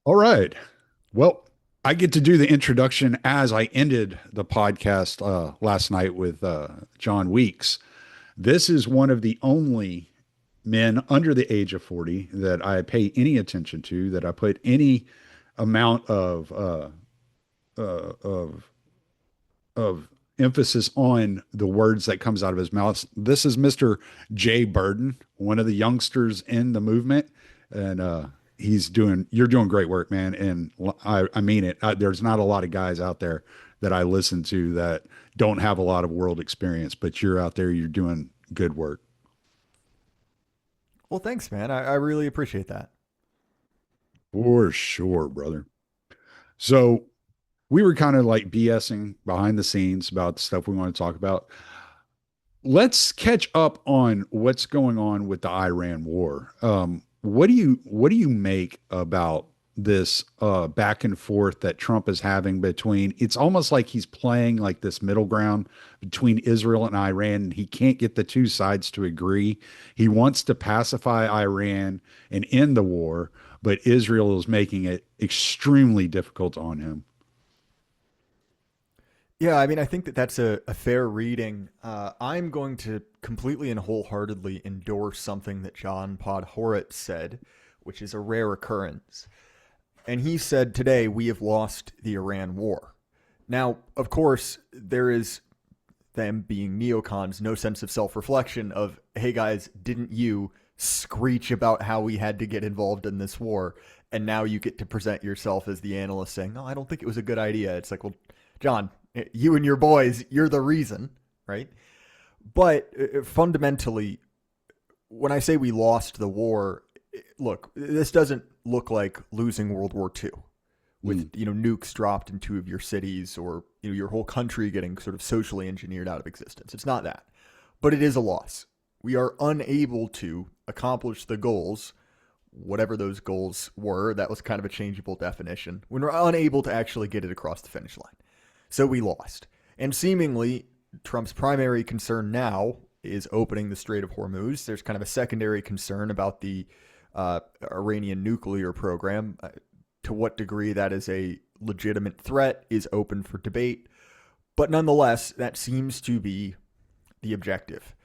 All right. Well, I get to do the introduction as I ended the podcast last night with John Weeks. This is one of the only men under the age of 40 that I pay any attention to, that I put any amount of emphasis on the words that comes out of his mouth. This is Mr. Jay Burden, one of the youngsters in the movement, and you're doing great work, man. And I mean it. There's not a lot of guys out there that I listen to that don't have a lot of world experience, but you're out there, you're doing good work. Well, thanks, man. I really appreciate that. For sure, brother. So we were kind of like BSing behind the scenes about the stuff we want to talk about. Let's catch up on what's going on with the Iran war. What do you make about this back and forth that Trump is having between? It's almost like he's playing like this middle ground between Israel and Iran, and he can't get the two sides to agree. He wants to pacify Iran and end the war, but Israel is making it extremely difficult on him. Yeah, I mean, I think that that's a fair reading. I'm going to completely and wholeheartedly endorse something that John Podhoretz said, which is a rare occurrence. And he said today, we have lost the Iran war. Now, of course, there is them being neocons, no sense of self reflection of, hey guys, didn't you screech about how we had to get involved in this war? And now you get to present yourself as the analyst saying, no, I don't think it was a good idea. It's like, well, John, you and your boys, you're the reason, right? But fundamentally, when I say we lost the war, look, this doesn't look like losing World War II with nukes dropped in two of your cities or your whole country getting sort of socially engineered out of existence. It's not that, but it is a loss. We are unable to accomplish the goals, whatever those goals were. That was kind of a changeable definition. When we're unable to actually get it across the finish line. So we lost. And seemingly, Trump's primary concern now is opening the Strait of Hormuz. There's kind of a secondary concern about the Iranian nuclear program. To what degree that is a legitimate threat is open for debate. But nonetheless, that seems to be the objective.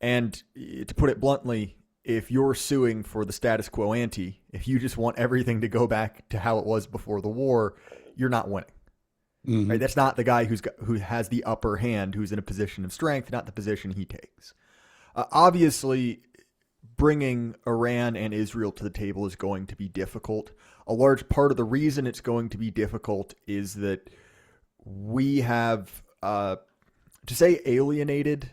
And to put it bluntly, if you're suing for the status quo ante, if you just want everything to go back to how it was before the war, you're not winning. Mm-hmm. Right? That's not the guy who has the upper hand, who's in a position of strength, not the position he takes. Obviously, bringing Iran and Israel to the table is going to be difficult. A large part of the reason it's going to be difficult is that we have, to say alienated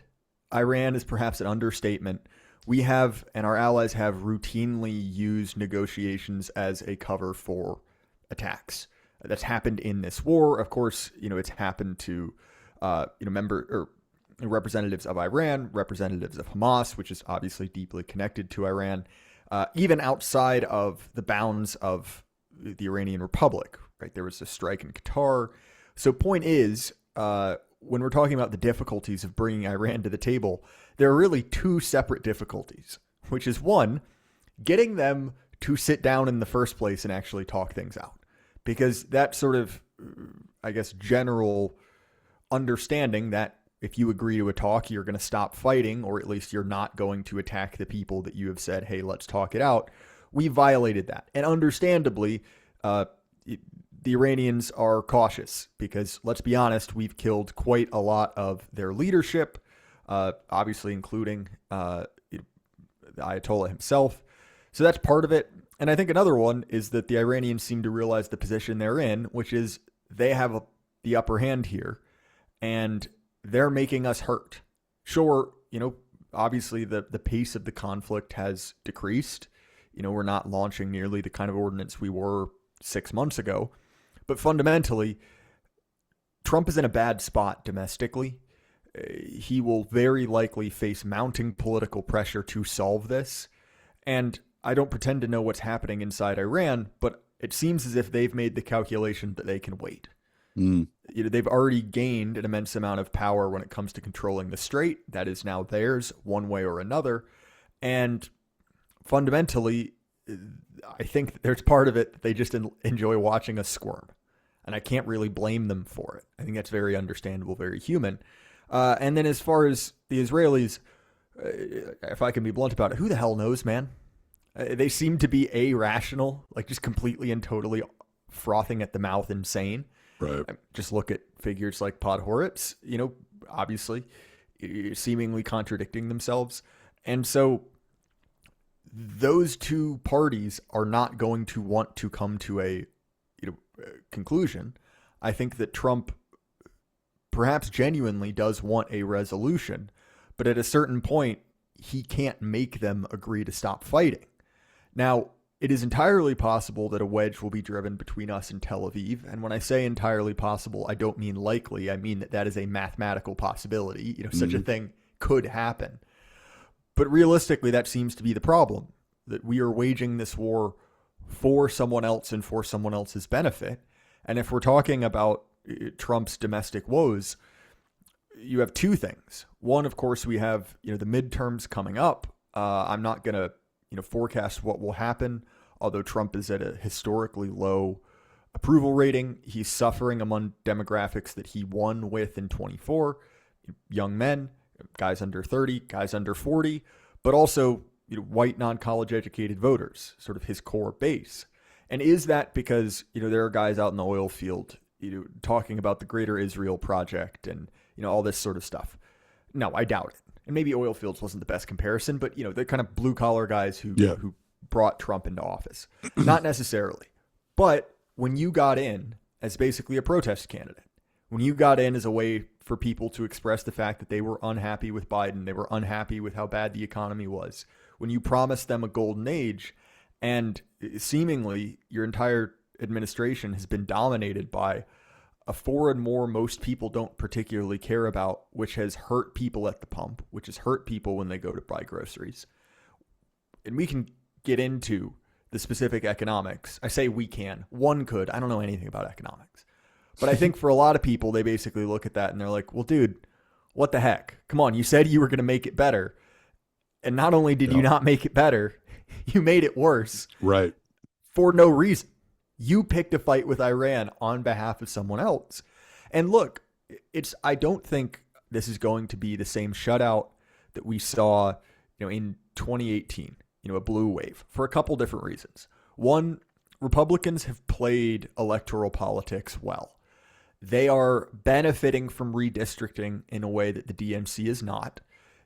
Iran is perhaps an understatement. We have, and our allies have routinely used negotiations as a cover for attacks. That's happened in this war. Of course, it's happened to, representatives of Iran, representatives of Hamas, which is obviously deeply connected to Iran, even outside of the bounds of the Iranian Republic. Right, there was a strike in Qatar. So, point is, when we're talking about the difficulties of bringing Iran to the table, there are really two separate difficulties. Which is one, getting them to sit down in the first place and actually talk things out. Because that sort of, I guess, general understanding that if you agree to a talk, you're going to stop fighting, or at least you're not going to attack the people that you have said, hey, let's talk it out. We violated that. And understandably, the Iranians are cautious because, let's be honest, we've killed quite a lot of their leadership, obviously including the Ayatollah himself. So that's part of it. And I think another one is that the Iranians seem to realize the position they're in, which is they have the upper hand here, and they're making us hurt. Sure, obviously the pace of the conflict has decreased. We're not launching nearly the kind of ordinance we were 6 months ago. But fundamentally, Trump is in a bad spot domestically. He will very likely face mounting political pressure to solve this. And I don't pretend to know what's happening inside Iran, but it seems as if they've made the calculation that they can wait. Mm. They've already gained an immense amount of power when it comes to controlling the strait. That is now theirs, one way or another. And fundamentally, I think there's part of it that they just enjoy watching us squirm. And I can't really blame them for it. I think that's very understandable, very human. And then as far as the Israelis, if I can be blunt about it, who the hell knows, man? They seem to be irrational, like just completely and totally frothing at the mouth insane. Right. Just look at figures like Podhoretz, obviously seemingly contradicting themselves. And so those two parties are not going to want to come to a conclusion. I think that Trump perhaps genuinely does want a resolution, but at a certain point, he can't make them agree to stop fighting. Now, it is entirely possible that a wedge will be driven between us and Tel Aviv. And when I say entirely possible, I don't mean likely. I mean that is a mathematical possibility. Such a thing could happen. But realistically, that seems to be the problem, that we are waging this war for someone else and for someone else's benefit. And if we're talking about Trump's domestic woes, you have two things. One, of course, we have the midterms coming up. I'm not going to forecast what will happen, although Trump is at a historically low approval rating. He's suffering among demographics that he won with in 24, young men, guys under 30, guys under 40, but also white non-college educated voters, sort of his core base. And is that because there are guys out in the oil field talking about the Greater Israel Project and all this sort of stuff? No, I doubt it. And maybe oil fields wasn't the best comparison, but they're kind of blue collar guys who brought Trump into office. Not necessarily. But when you got in as basically a protest candidate, when you got in as a way for people to express the fact that they were unhappy with Biden, they were unhappy with how bad the economy was, when you promised them a golden age, and seemingly your entire administration has been dominated by a foreign war most people don't particularly care about, which has hurt people at the pump, which has hurt people when they go to buy groceries. And we can get into the specific economics. I say we can. One could. I don't know anything about economics. But I think for a lot of people, they basically look at that and they're like, well, dude, what the heck? Come on, you said you were going to make it better. And not only did you not make it better, you made it worse. Right. For no reason. You picked a fight with Iran on behalf of someone else. And look, I don't think this is going to be the same shutout that we saw, in 2018, a blue wave, for a couple different reasons. One, Republicans have played electoral politics well. They are benefiting from redistricting in a way that the DNC is not.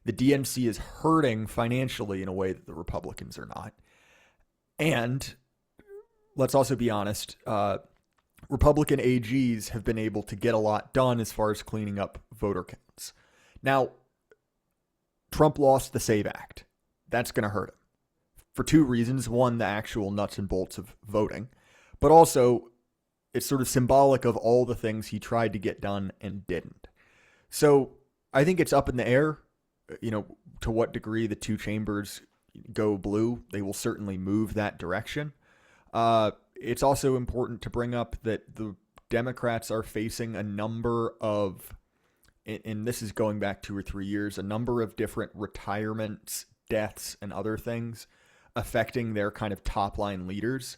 The DNC is hurting financially in a way that the Republicans are not. And let's also be honest, Republican AGs have been able to get a lot done as far as cleaning up voter counts. Now, Trump lost the SAVE Act. That's going to hurt him for two reasons. One, the actual nuts and bolts of voting, but also it's sort of symbolic of all the things he tried to get done and didn't. So I think it's up in the air, to what degree the two chambers go blue. They will certainly move that direction. It's also important to bring up that the Democrats are facing a number of, and this is going back 2 or 3 years, a number of different retirements, deaths, and other things affecting their kind of top line leaders.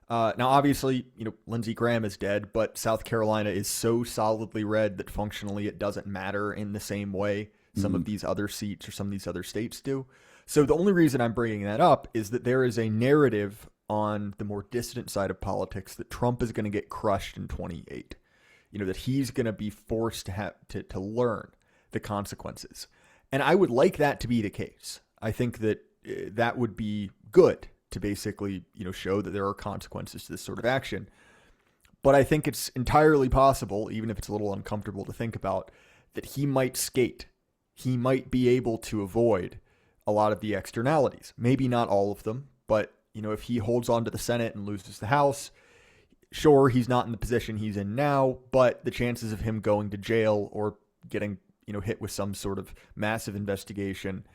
Now, obviously, Lindsey Graham is dead, but South Carolina is so solidly red that functionally it doesn't matter in the same way some of these other seats or some of these other states do. So the only reason I'm bringing that up is that there is a narrative on the more distant side of politics that Trump is going to get crushed in 28. That he's going to be forced to have to learn the consequences. And I would like that to be the case. I think that that would be good to basically, show that there are consequences to this sort of action. But I think it's entirely possible, even if it's a little uncomfortable to think about, that he might skate. He might be able to avoid a lot of the externalities. Maybe not all of them, but if he holds on to the Senate and loses the House, sure, he's not in the position he's in now, but the chances of him going to jail or getting, hit with some sort of massive investigation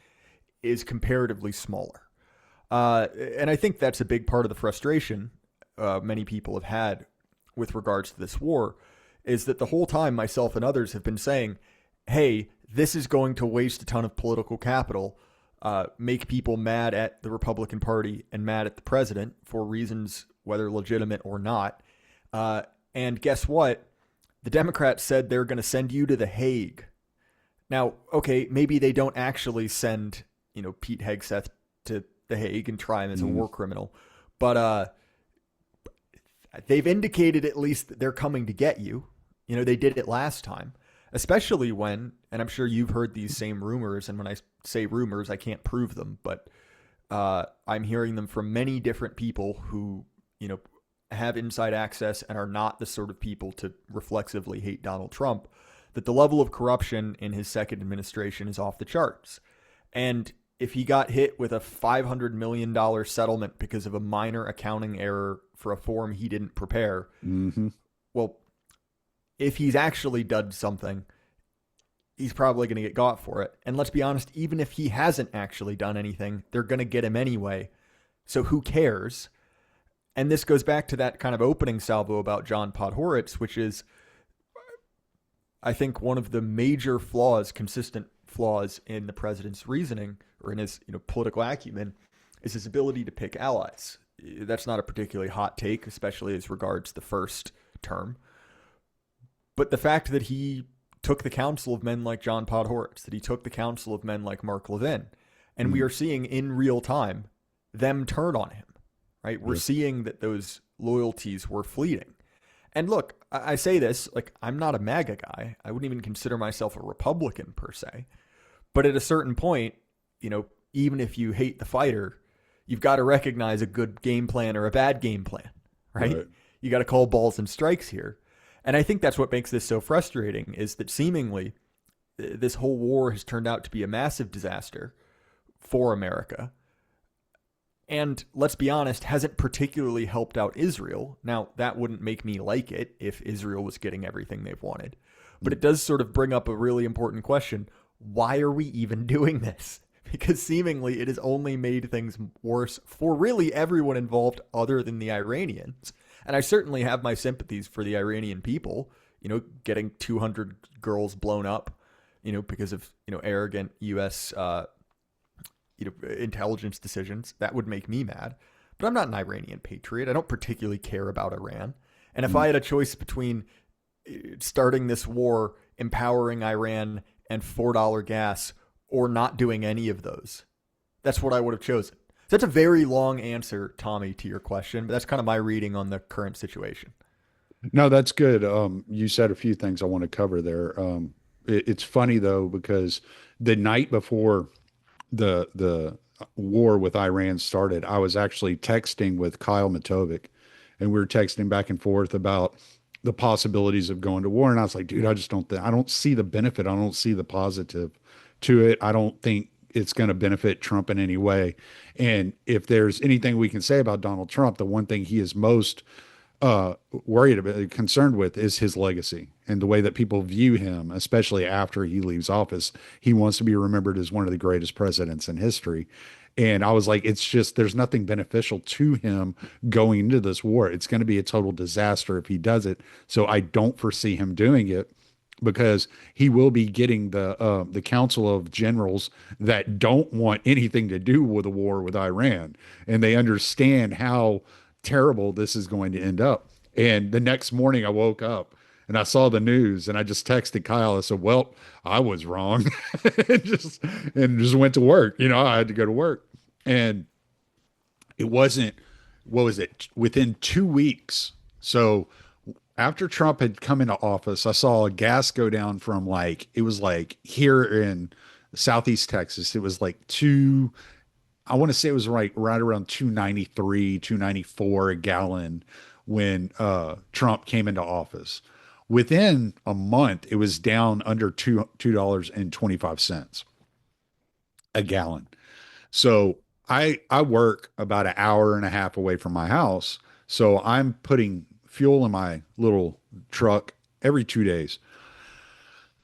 is comparatively smaller. And I think that's a big part of the frustration many people have had with regards to this war, is that the whole time myself and others have been saying, hey, this is going to waste a ton of political capital make people mad at the Republican Party and mad at the president for reasons whether legitimate or not. And guess what? The Democrats said they're going to send you to The Hague. Now, okay, maybe they don't actually send, Pete Hegseth to The Hague and try him as a war criminal, but they've indicated at least that they're coming to get you. They did it last time, especially when, and I'm sure you've heard these same rumors, and when I say rumors, I can't prove them, but I'm hearing them from many different people who, have inside access and are not the sort of people to reflexively hate Donald Trump, that the level of corruption in his second administration is off the charts. And if he got hit with a $500 million settlement because of a minor accounting error for a form he didn't prepare, well, if he's actually done something, he's probably going to get got for it. And let's be honest, even if he hasn't actually done anything, they're going to get him anyway. So who cares? And this goes back to that kind of opening salvo about John Podhoretz, which is, I think, one of the major flaws, consistent flaws in the president's reasoning or in his political acumen, is his ability to pick allies. That's not a particularly hot take, especially as regards the first term. But the fact that he took the counsel of men like John Podhoretz, that he took the counsel of men like Mark Levin, and we are seeing in real time them turn on him, right? We're seeing that those loyalties were fleeting. And look, I say this, like, I'm not a MAGA guy. I wouldn't even consider myself a Republican per se. But at a certain point, even if you hate the fighter, you've got to recognize a good game plan or a bad game plan, right? You got to call balls and strikes here. And I think that's what makes this so frustrating, is that seemingly this whole war has turned out to be a massive disaster for America. And let's be honest, hasn't particularly helped out Israel. Now, that wouldn't make me like it if Israel was getting everything they've wanted. But it does sort of bring up a really important question. Why are we even doing this? Because seemingly it has only made things worse for really everyone involved other than the Iranians. And I certainly have my sympathies for the Iranian people, getting 200 girls blown up, because of, arrogant U.S. Intelligence decisions. That would make me mad. But I'm not an Iranian patriot. I don't particularly care about Iran. And if I had a choice between starting this war, empowering Iran, and $4 gas, or not doing any of those, that's what I would have chosen. So that's a very long answer, Tommy, to your question, but that's kind of my reading on the current situation. No, that's good. You said a few things I want to cover there. It's funny though, because the night before the war with Iran started, I was actually texting with Kyle Matovic, and we were texting back and forth about the possibilities of going to war. And I was like, dude, I don't see the benefit. I don't see the positive to it. I don't think it's going to benefit Trump in any way. And if there's anything we can say about Donald Trump, the one thing he is most worried about, concerned with, is his legacy and the way that people view him, especially after he leaves office. He wants to be remembered as one of the greatest presidents in history. And I was like, it's just, there's nothing beneficial to him going into this war. It's going to be a total disaster if he does it. So I don't foresee him doing it, because he will be getting the council of generals that don't want anything to do with a war with Iran, and they understand how terrible this is going to end up. And the next morning, I woke up and I saw the news, and I just texted Kyle. I said, "Well, I was wrong," and just went to work. I had to go to work, and it wasn't. What was it? Within 2 weeks, so after Trump had come into office, I saw gas go down from it was like here in Southeast Texas, it was like I want to say it was right around 293, 294 a gallon when Trump came into office. Within a month, it was down under $2.25 a gallon. So I work about an hour and a half away from my house. So I'm putting fuel in my little truck every 2 days.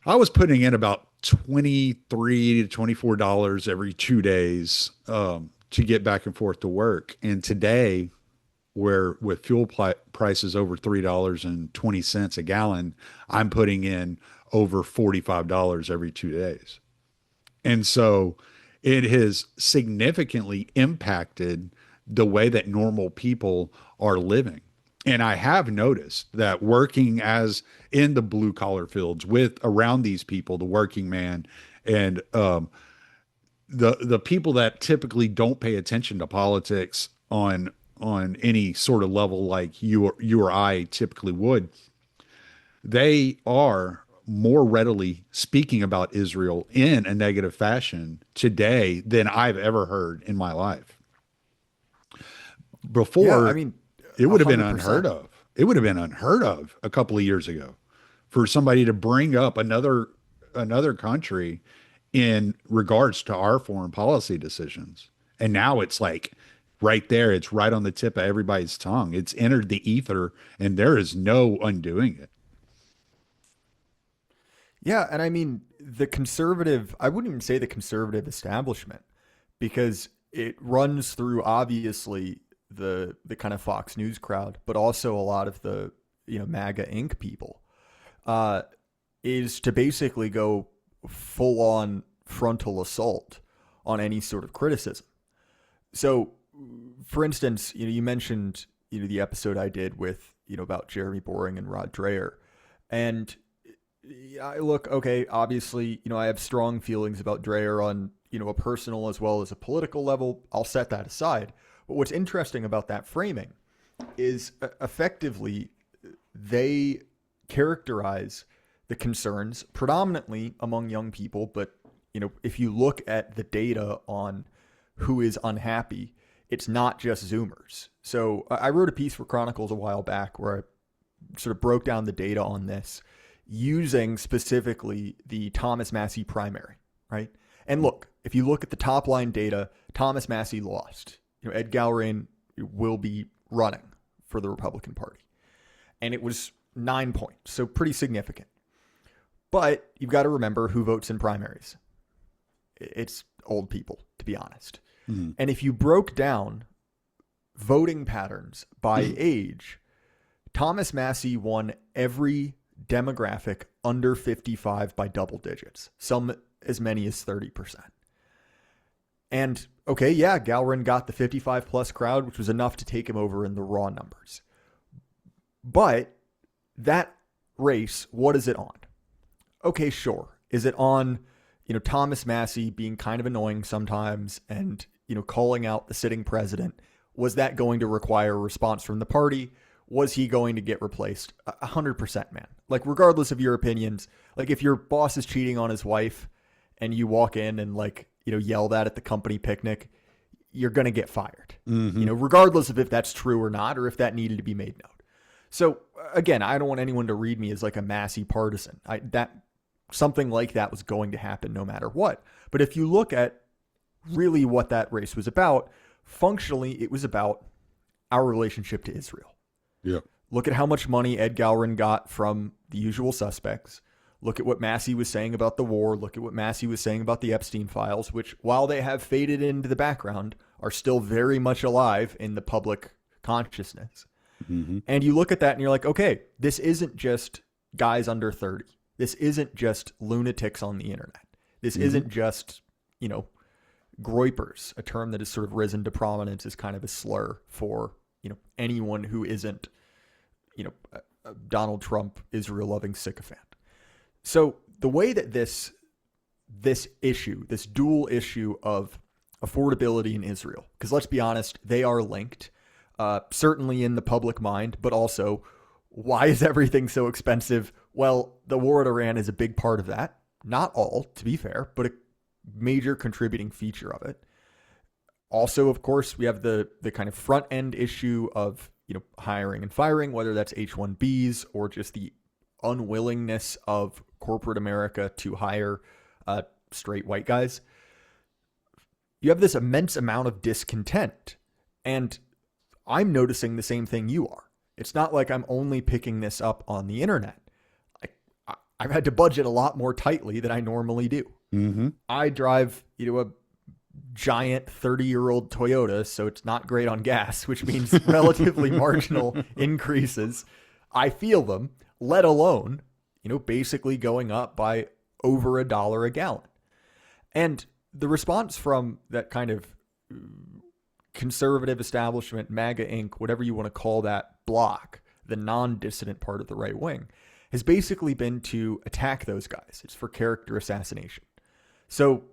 I was putting in about $23 to $24 every 2 days to get back and forth to work. And today, where with fuel prices over $3.20 a gallon, I'm putting in over $45 every 2 days. And so it has significantly impacted the way that normal people are living. And I have noticed that working as in the blue collar fields with around these people, the working man and the people that typically don't pay attention to politics on any sort of level like you or I typically would, they are more readily speaking about Israel in a negative fashion today than I've ever heard in my life. Yeah, I Before, mean, it a would have been hundred unheard percent. of. It would have been unheard of a couple of years ago for somebody to bring up another country in regards to our foreign policy decisions. And now it's like right there, it's right on the tip of everybody's tongue. It's entered the ether and there is no undoing it. Yeah, and I mean the conservative, I wouldn't even say the conservative establishment because it runs through obviously the kind of Fox News crowd, but also a lot of the, MAGA Inc. people. Uh is to basically go full on frontal assault on any sort of criticism. So, for instance, you mentioned the episode I did with about Jeremy Boring and Rod Dreher, and I look okay. Obviously, I have strong feelings about Dreher on a personal as well as a political level. I'll set that aside. But what's interesting about that framing is effectively they characterize the concerns predominantly among young people, but if you look at the data on who is unhappy, it's not just Zoomers. So I wrote a piece for Chronicles a while back where I sort of broke down the data on this using specifically the Thomas Massie primary, right? And look, if you look at the top line data, Thomas Massie lost. Ed Galbraith will be running for the Republican Party. And it was 9 points, so pretty significant. But you've got to remember who votes in primaries. It's old people, to be honest. Mm-hmm. And if you broke down voting patterns by age, Thomas Massie won every demographic under 55 by double digits, some as many as 30%. And okay, yeah, Galrin got the 55 plus crowd, which was enough to take him over in the raw numbers. But that race, what is it on? Okay, sure. Is it on, Thomas Massie being kind of annoying sometimes and, calling out the sitting president? Was that going to require a response from the party? Was he going to get replaced? 100%, man. Like, regardless of your opinions, like if your boss is cheating on his wife and you walk in and yell that at the company picnic, you're going to get fired, regardless of if that's true or not, or if that needed to be made known. So again, I don't want anyone to read me as like a Massie partisan. Something like that was going to happen no matter what. But if you look at really what that race was about, functionally, it was about our relationship to Israel. Yeah. Look at how much money Ed Galrin got from the usual suspects. Look at what Massie was saying about the war. Look at what Massie was saying about the Epstein files, which, while they have faded into the background, are still very much alive in the public consciousness. Mm-hmm. And you look at that and you're like, okay, this isn't just guys under 30. This isn't just lunatics on the internet. This isn't just, groypers, a term that has sort of risen to prominence as kind of a slur for, anyone who isn't, a Donald Trump, Israel-loving sycophant. So the way that this issue, this dual issue of affordability in Israel, because let's be honest, they are linked, certainly in the public mind, but also why is everything so expensive? Well, the war in Iran is a big part of that. Not all, to be fair, but a major contributing feature of it. Also, of course, we have the kind of front end issue of hiring and firing, whether that's H-1Bs or just the unwillingness of corporate America to hire straight white guys. You have this immense amount of discontent, and I'm noticing the same thing you are. It's not like I'm only picking this up on the internet. I've had to budget a lot more tightly than I normally do. Mm-hmm. I drive, a giant 30-year-old Toyota, so it's not great on gas, which means relatively marginal increases. I feel them, let alone, basically going up by over $1 a gallon. And the response from that kind of conservative establishment, MAGA Inc., whatever you want to call that block, the non-dissident part of the right wing, has basically been to attack those guys. It's for character assassination. So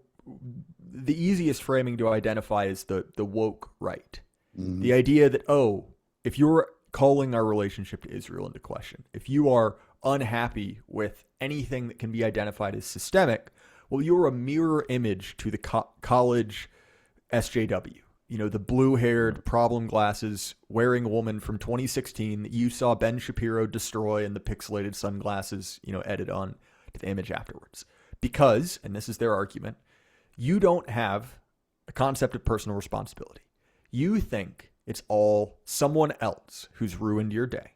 the easiest framing to identify is the woke right. Mm-hmm. The idea that, oh, if you're calling our relationship to Israel into question, if you are unhappy with anything that can be identified as systemic, well, you're a mirror image to the college SJW. You know, the blue-haired, problem glasses, wearing woman from 2016 that you saw Ben Shapiro destroy and the pixelated sunglasses, edit on to the image afterwards. Because, and this is their argument, you don't have a concept of personal responsibility. You think it's all someone else who's ruined your day.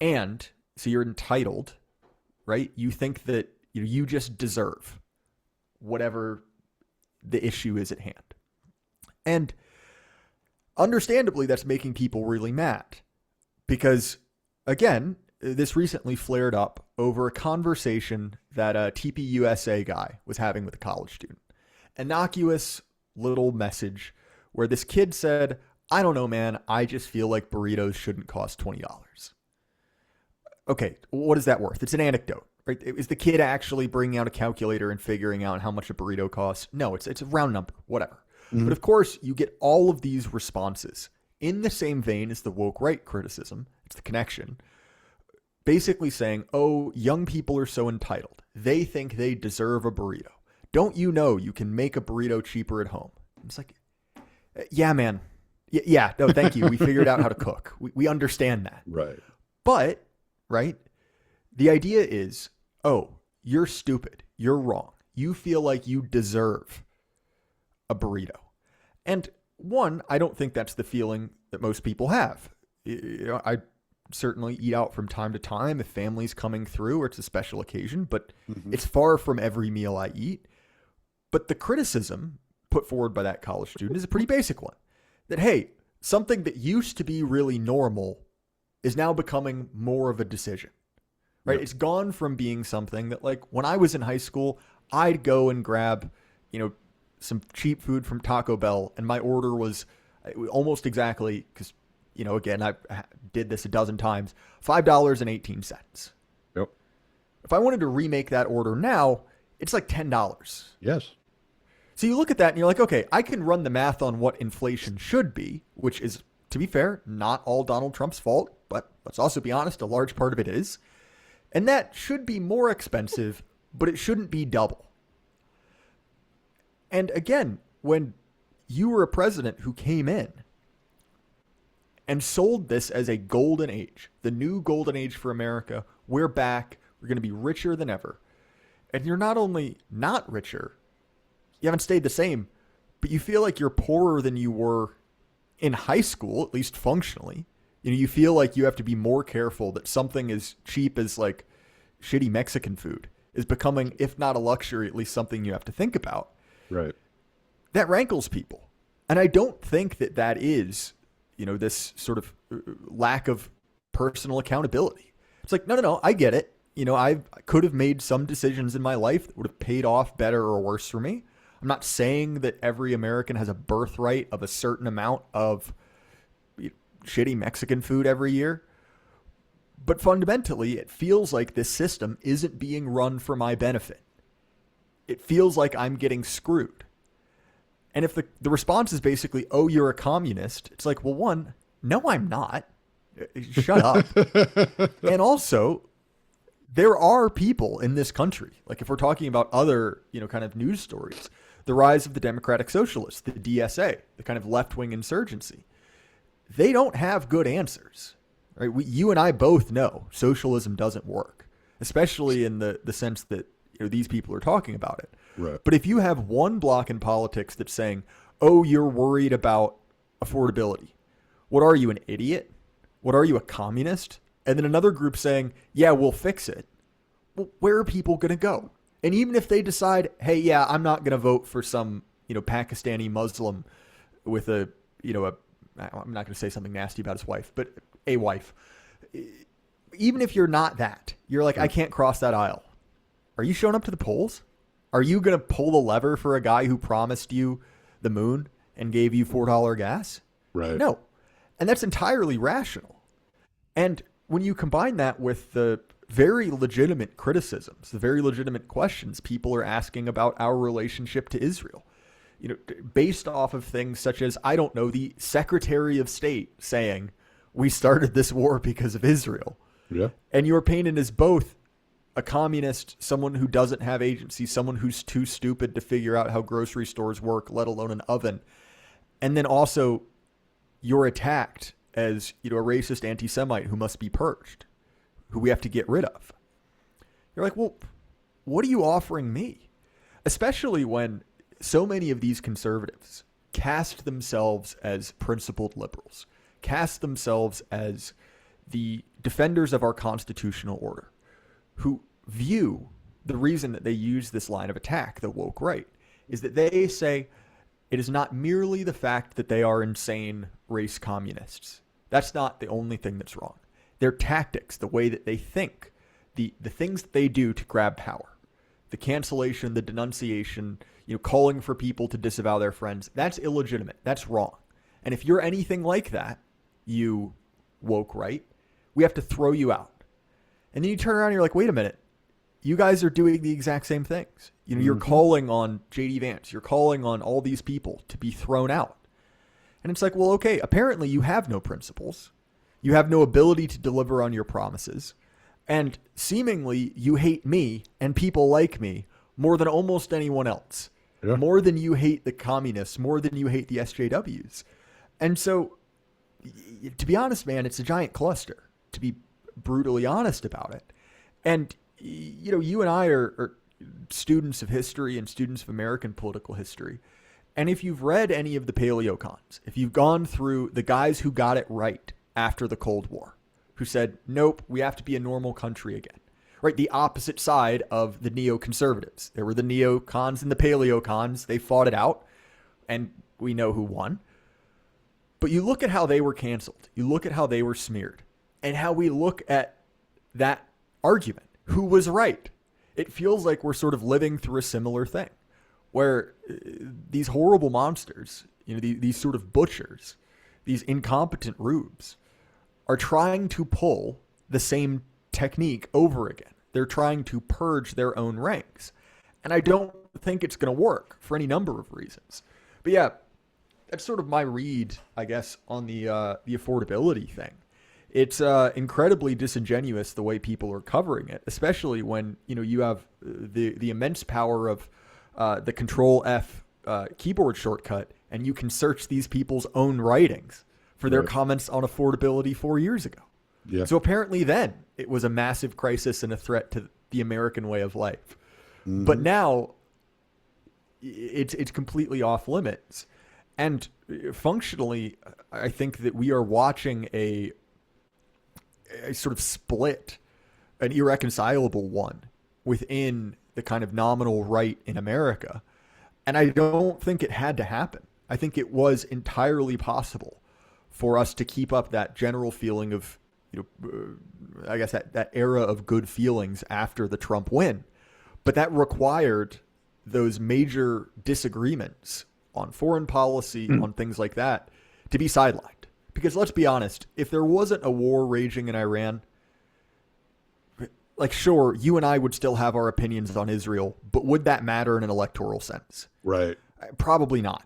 And so you're entitled, right? You think that you just deserve whatever the issue is at hand. And understandably, that's making people really mad because, again, this recently flared up over a conversation that a TPUSA guy was having with a college student. Innocuous little message where this kid said, I don't know, man, I just feel like burritos shouldn't cost $20. Okay, what is that worth? It's an anecdote, right? Is the kid actually bringing out a calculator and figuring out how much a burrito costs? No, it's a round number, whatever. Mm-hmm. But of course, you get all of these responses in the same vein as the woke right criticism. It's the connection. Basically saying, oh, young people are so entitled. They think they deserve a burrito. Don't you know you can make a burrito cheaper at home? It's like, yeah, man. Yeah, no, thank you. We figured out how to cook. We understand that. Right. But, right, the idea is, oh, you're stupid. You're wrong. You feel like you deserve a burrito. And one, I don't think that's the feeling that most people have. I certainly eat out from time to time if family's coming through or it's a special occasion, but it's far from every meal I eat. But the criticism put forward by that college student is a pretty basic one. That, hey, something that used to be really normal is now becoming more of a decision, right? Yep. It's gone from being something that, like, when I was in high school, I'd go and grab, some cheap food from Taco Bell, and my order was almost exactly, because, again, I did this a dozen times, $5.18. Yep. If I wanted to remake that order now, it's like $10. Yes. So you look at that and you're like, okay, I can run the math on what inflation should be, which is, to be fair, not all Donald Trump's fault, but let's also be honest, a large part of it is. And that should be more expensive, but it shouldn't be double. And again, when you were a president who came in and sold this as a golden age, the new golden age for America, we're back, we're going to be richer than ever. And you're not only not richer, you haven't stayed the same, but you feel like you're poorer than you were in high school, at least functionally. You feel like you have to be more careful that something as cheap as like shitty Mexican food is becoming, if not a luxury, at least something you have to think about. Right. That rankles people. And I don't think that is, this sort of lack of personal accountability. It's like, no, I get it. I could have made some decisions in my life that would have paid off better or worse for me. I'm not saying that every American has a birthright of a certain amount of shitty Mexican food every year. But fundamentally, it feels like this system isn't being run for my benefit. It feels like I'm getting screwed. And if the response is basically, oh, you're a communist, it's like, well, one, no, I'm not. Shut up. And also, there are people in this country, like if we're talking about other, kind of news stories, the rise of the Democratic Socialists, the DSA, the kind of left-wing insurgency, they don't have good answers. Right? You and I both know socialism doesn't work, especially in the sense that these people are talking about it. Right. But if you have one block in politics that's saying, oh, you're worried about affordability, what are you, an idiot? What are you, a communist? And then another group saying, yeah, we'll fix it. Well, where are people going to go? And even if they decide, hey, yeah, I'm not going to vote for some, Pakistani Muslim with I'm not going to say something nasty about his wife, but a wife. Even if you're not that, you're like, I can't cross that aisle. Are you showing up to the polls? Are you going to pull the lever for a guy who promised you the moon and gave you $4 gas? Right. No. And that's entirely rational. And when you combine that with the very legitimate criticisms, the very legitimate questions people are asking about our relationship to Israel, based off of things such as, I don't know, the Secretary of State saying, we started this war because of Israel. Yeah. And you're painted as both a communist, someone who doesn't have agency, someone who's too stupid to figure out how grocery stores work, let alone an oven. And then also you're attacked as, a racist anti-Semite who must be purged, who we have to get rid of. You're like, well, what are you offering me? Especially when so many of these conservatives cast themselves as principled liberals, cast themselves as the defenders of our constitutional order, who view the reason that they use this line of attack, the woke right, is that they say it is not merely the fact that they are insane race communists. That's not the only thing that's wrong. Their tactics, the way that they think, the things that they do to grab power, the cancellation, the denunciation, calling for people to disavow their friends, that's illegitimate. That's wrong. And if you're anything like that, you woke right, we have to throw you out. And then you turn around and you're like, wait a minute. You guys are doing the exact same things. You're calling on J.D. Vance. You're calling on all these people to be thrown out. And it's like, well, okay, apparently you have no principles. You have no ability to deliver on your promises. And seemingly you hate me and people like me more than almost anyone else. Yeah. More than you hate the communists, more than you hate the SJWs. And so, to be honest, man, it's a giant cluster, to be brutally honest about it. And, you and I are students of history and students of American political history. And if you've read any of the paleocons, if you've gone through the guys who got it right after the Cold War, who said, nope, we have to be a normal country again, right? The opposite side of the neoconservatives. There were the neocons and the paleocons. They fought it out, and we know who won. But you look at how they were canceled. You look at how they were smeared, and how we look at that argument. Who was right? It feels like we're sort of living through a similar thing, where these horrible monsters, these sort of butchers, these incompetent rubes, are trying to pull the same technique over again. They're trying to purge their own ranks. And I don't think it's going to work for any number of reasons. But yeah, that's sort of my read, I guess, on the affordability thing. It's incredibly disingenuous the way people are covering it, especially when you have the immense power of the Control F keyboard shortcut, and you can search these people's own writings for their comments on affordability 4 years ago. Yeah. So apparently then it was a massive crisis and a threat to the American way of life. Mm-hmm. But now it's completely off limits. And functionally, I think that we are watching a sort of split, an irreconcilable one within the kind of nominal right in America. And I don't think it had to happen. I think it was entirely possible for us to keep up that general feeling of, I guess that era of good feelings after the Trump win. But that required those major disagreements on foreign policy, on things like that, to be sidelined. Because let's be honest, if there wasn't a war raging in Iran, like, sure, you and I would still have our opinions on Israel, but would that matter in an electoral sense? Right. Probably not.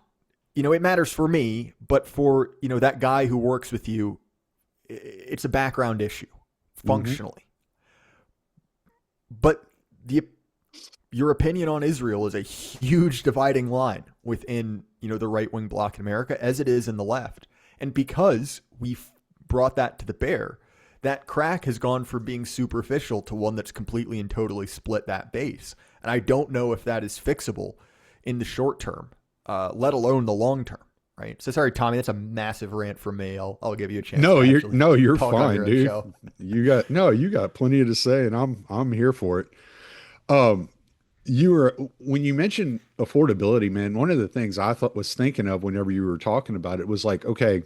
It matters for me, but for, that guy who works with you, it's a background issue, functionally. Mm-hmm. But your opinion on Israel is a huge dividing line within, the right-wing bloc in America, as it is in the left. And because we've brought that to the bear, that crack has gone from being superficial to one that's completely and totally split that base. And I don't know if that is fixable in the short term, let alone the long term. Right. So sorry, Tommy, that's a massive rant from me. I'll give you a chance. You're fine, dude. You got plenty to say, and I'm here for it. When you mentioned affordability, man, one of the things I was thinking of whenever you were talking about it was like, okay,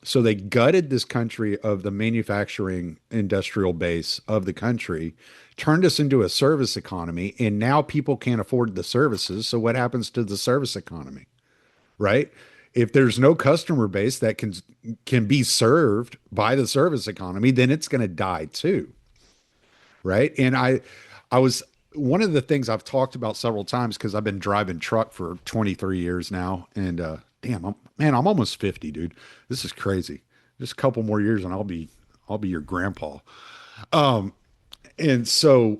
So they gutted this country of the manufacturing industrial base of the country, turned us into a service economy, and now people can't afford the services. So what happens to the service economy, right? If there's no customer base that can be served by the service economy, then it's going to die too, right? And I was one of the things I've talked about several times because I've been driving truck for 23 years now, and damn, I'm almost 50, dude. This is crazy. Just a couple more years, and I'll be your grandpa. Um, and so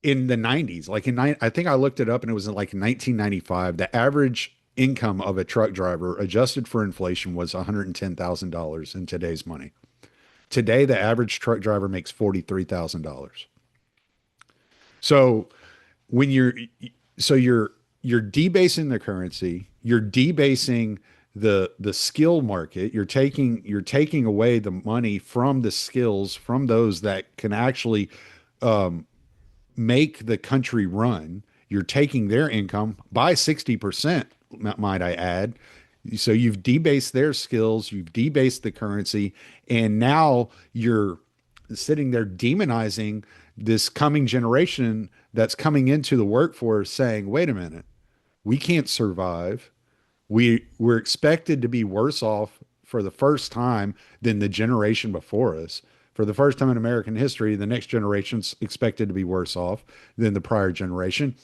in the 90s, like I think I looked it up, and it was in like 1995. The average income of a truck driver, adjusted for inflation, was $110,000 in today's money. Today, the average truck driver makes $43,000. So when you're debasing the currency, you're debasing the skill market, you're taking away the money from the skills from those that can actually make the country run. You're taking their income by 60%, might I add. So you've debased their skills, you've debased the currency, and now you're sitting there demonizing this coming generation that's coming into the workforce saying, wait a minute, we can't survive. We're expected to be worse off for the first time than the generation before us. For the first time in American history, the next generation's expected to be worse off than the prior generation.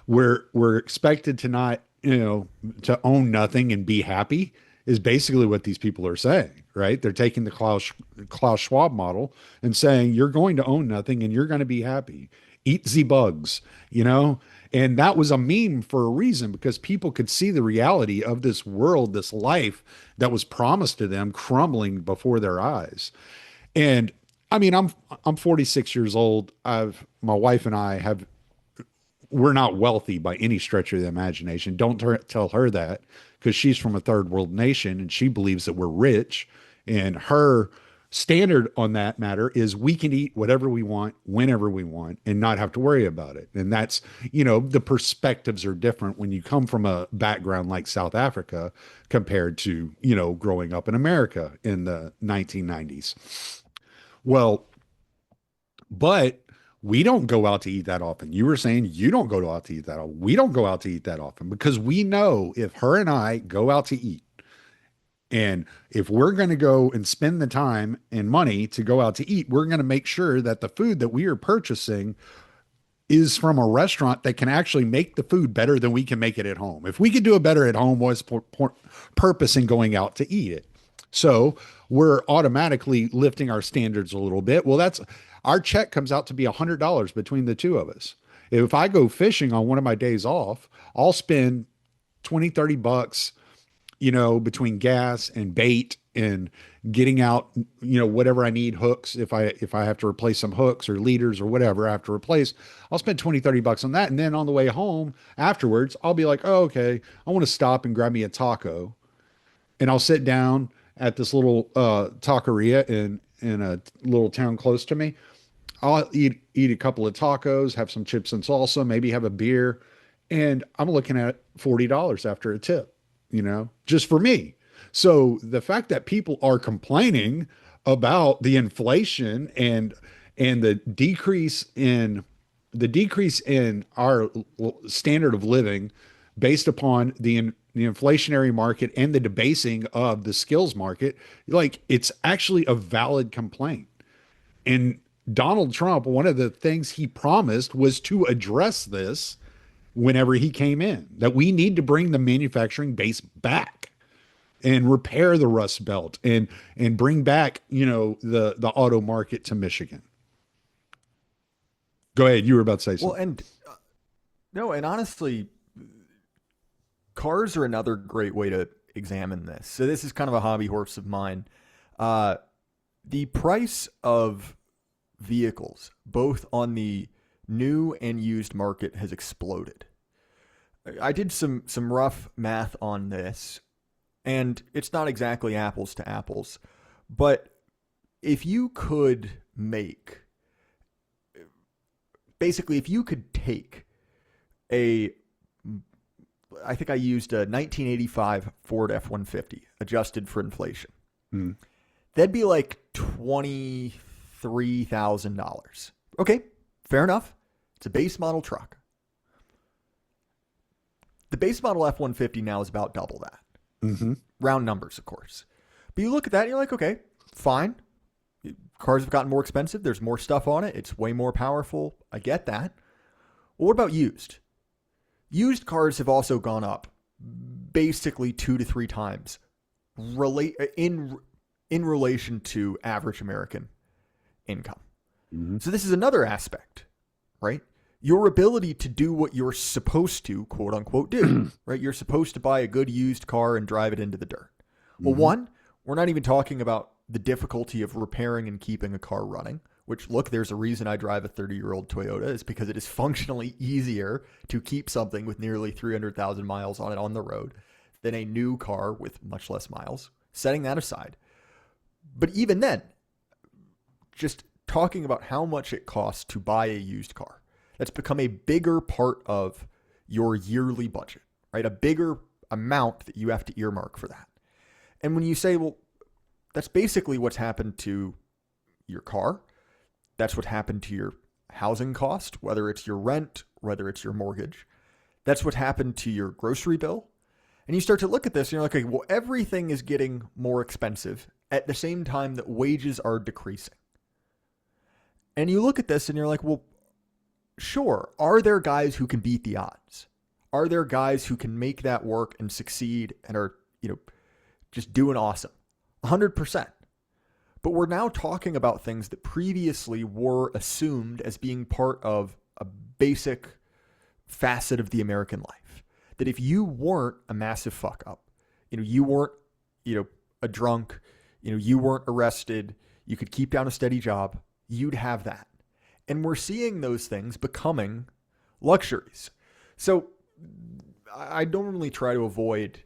We're expected to not, to own nothing and be happy is basically what these people are saying, right? They're taking the Klaus Schwab model and saying you're going to own nothing and you're going to be happy. Eat the bugs, you know? And that was a meme for a reason because people could see the reality of this world, this life that was promised to them crumbling before their eyes. And I mean, I'm 46 years old. My wife and I have we're not wealthy by any stretch of the imagination. Don't tell her that because she's from a third world nation and she believes that we're rich. And her standard on that matter is we can eat whatever we want, whenever we want, and not have to worry about it. And that's, the perspectives are different when you come from a background like South Africa compared to, growing up in America in the 1990s. Well, but we don't go out to eat that often. You were saying you don't go out to eat that often. We don't go out to eat that often because we know if her and I go out to eat, and if we're going to go and spend the time and money to go out to eat, we're going to make sure that the food that we are purchasing is from a restaurant that can actually make the food better than we can make it at home. If we could do it better at home, what's purpose in going out to eat it? So we're automatically lifting our standards a little bit. Well, that's our check comes out to be $100 between the two of us. If I go fishing on one of my days off, I'll spend 20, 30 bucks, between gas and bait and getting out, whatever I need, hooks. If I have to replace some hooks or leaders or whatever I have to replace, I'll spend 20, 30 bucks on that. And then on the way home afterwards, I'll be like, oh, okay, I want to stop and grab me a taco. And I'll sit down at this little taqueria in a little town close to me. I'll eat a couple of tacos, have some chips and salsa, maybe have a beer, and I'm looking at $40 after a tip, just for me. So the fact that people are complaining about the inflation and the decrease in our standard of living based upon the inflationary market and the debasing of the skills market, like it's actually a valid complaint. And Donald Trump, one of the things he promised was to address this whenever he came in, that we need to bring the manufacturing base back and repair the Rust Belt and bring back, the auto market to Michigan. Go ahead. You were about to say Well, something. and no, and honestly, cars are another great way to examine this. So this is kind of a hobby horse of mine. Uh, the price of vehicles, both on the new and used market, has exploded. I did some rough math on this, and it's not exactly apples to apples, but if you could make basically if you could take a I think I used a 1985 Ford F-150 adjusted for inflation. Hmm. That'd be like $23,000. Okay, fair enough. It's a base model truck. The base model F-150 now is about double that. Mm-hmm. Round numbers, of course. But you look at that and you're like, okay, fine. Cars have gotten more expensive. There's more stuff on it. It's way more powerful. I get that. Well, what about used? Used cars have also gone up basically 2 to 3 times in relation to average American income. Mm-hmm. So this is another aspect, right? Your ability to do what you're supposed to, quote unquote, do, right? You're supposed to buy a good used car and drive it into the dirt. Well, one, we're not even talking about the difficulty of repairing and keeping a car running, which, look, there's a reason I drive a 30-year-old Toyota. It's because it is functionally easier to keep something with nearly 300,000 miles on it on the road than a new car with much less miles. Setting that aside. But even then, just talking about how much it costs to buy a used car, that's become a bigger part of your yearly budget, right? A bigger amount that you have to earmark for that. And when you say, well, that's basically what's happened to your car. That's what happened to your housing cost, whether it's your rent, whether it's your mortgage. That's what happened to your grocery bill. And you start to look at this and you're like, okay, well, everything is getting more expensive at the same time that wages are decreasing. And you look at this and you're like, well, sure. Are there guys who can beat the odds? Are there guys who can make that work and succeed and are, just doing awesome? 100%. But we're now talking about things that previously were assumed as being part of a basic facet of the American life. That if you weren't a massive fuck up, you weren't, a drunk, you weren't arrested, you could keep down a steady job, you'd have that. And we're seeing those things becoming luxuries. So I don't really try to avoid,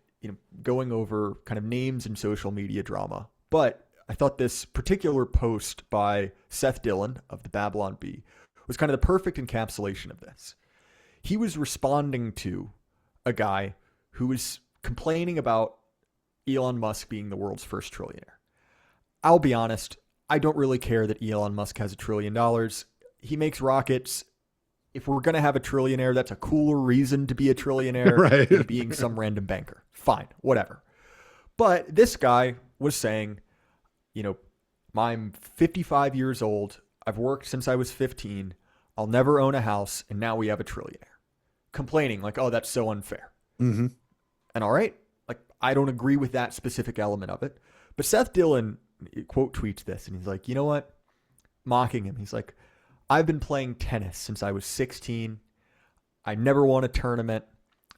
going over kind of names and social media drama, but I thought this particular post by Seth Dillon of the Babylon Bee was kind of the perfect encapsulation of this. He was responding to a guy who was complaining about Elon Musk being the world's first trillionaire. I'll be honest, I don't really care that Elon Musk has $1 trillion. He makes rockets. If we're going to have a trillionaire, that's a cooler reason to be a trillionaire Right. than being some random banker. Fine, whatever. But this guy was saying, I'm 55 years old. I've worked since I was 15. I'll never own a house. And now we have a trillionaire. Complaining like, oh, that's so unfair. Mm-hmm. And all right, like, I don't agree with that specific element of it. But Seth Dillon quote tweets this and he's like, you know what? Mocking him. He's like, I've been playing tennis since I was 16. I never won a tournament.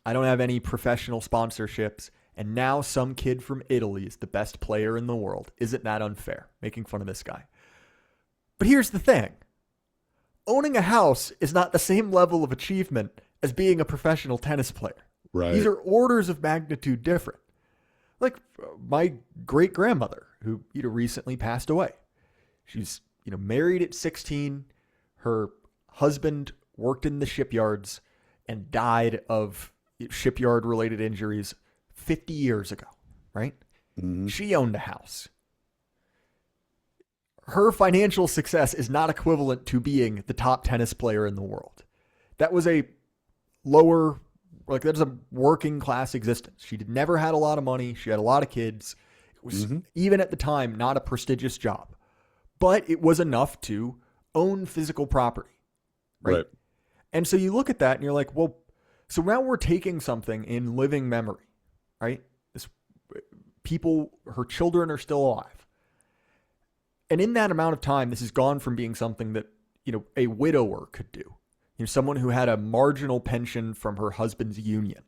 I don't have any professional sponsorships. And now some kid from Italy is the best player in the world. Isn't that unfair? Making fun of this guy. But here's the thing. Owning a house is not the same level of achievement as being a professional tennis player. Right. These are orders of magnitude different. Like my great grandmother who, recently passed away. She's, married at 16. Her husband worked in the shipyards and died of shipyard related injuries 50 years ago, right? Mm-hmm. She owned a house. Her financial success is not equivalent to being the top tennis player in the world. That was a that's a working class existence. She never had a lot of money. She had a lot of kids. It was, even at the time, not a prestigious job. But it was enough to own physical property, right? And so you look at that and you're like, well, so now we're taking something in living memory, right? Her children are still alive. And in that amount of time, this has gone from being something that, a widower could do. Someone who had a marginal pension from her husband's union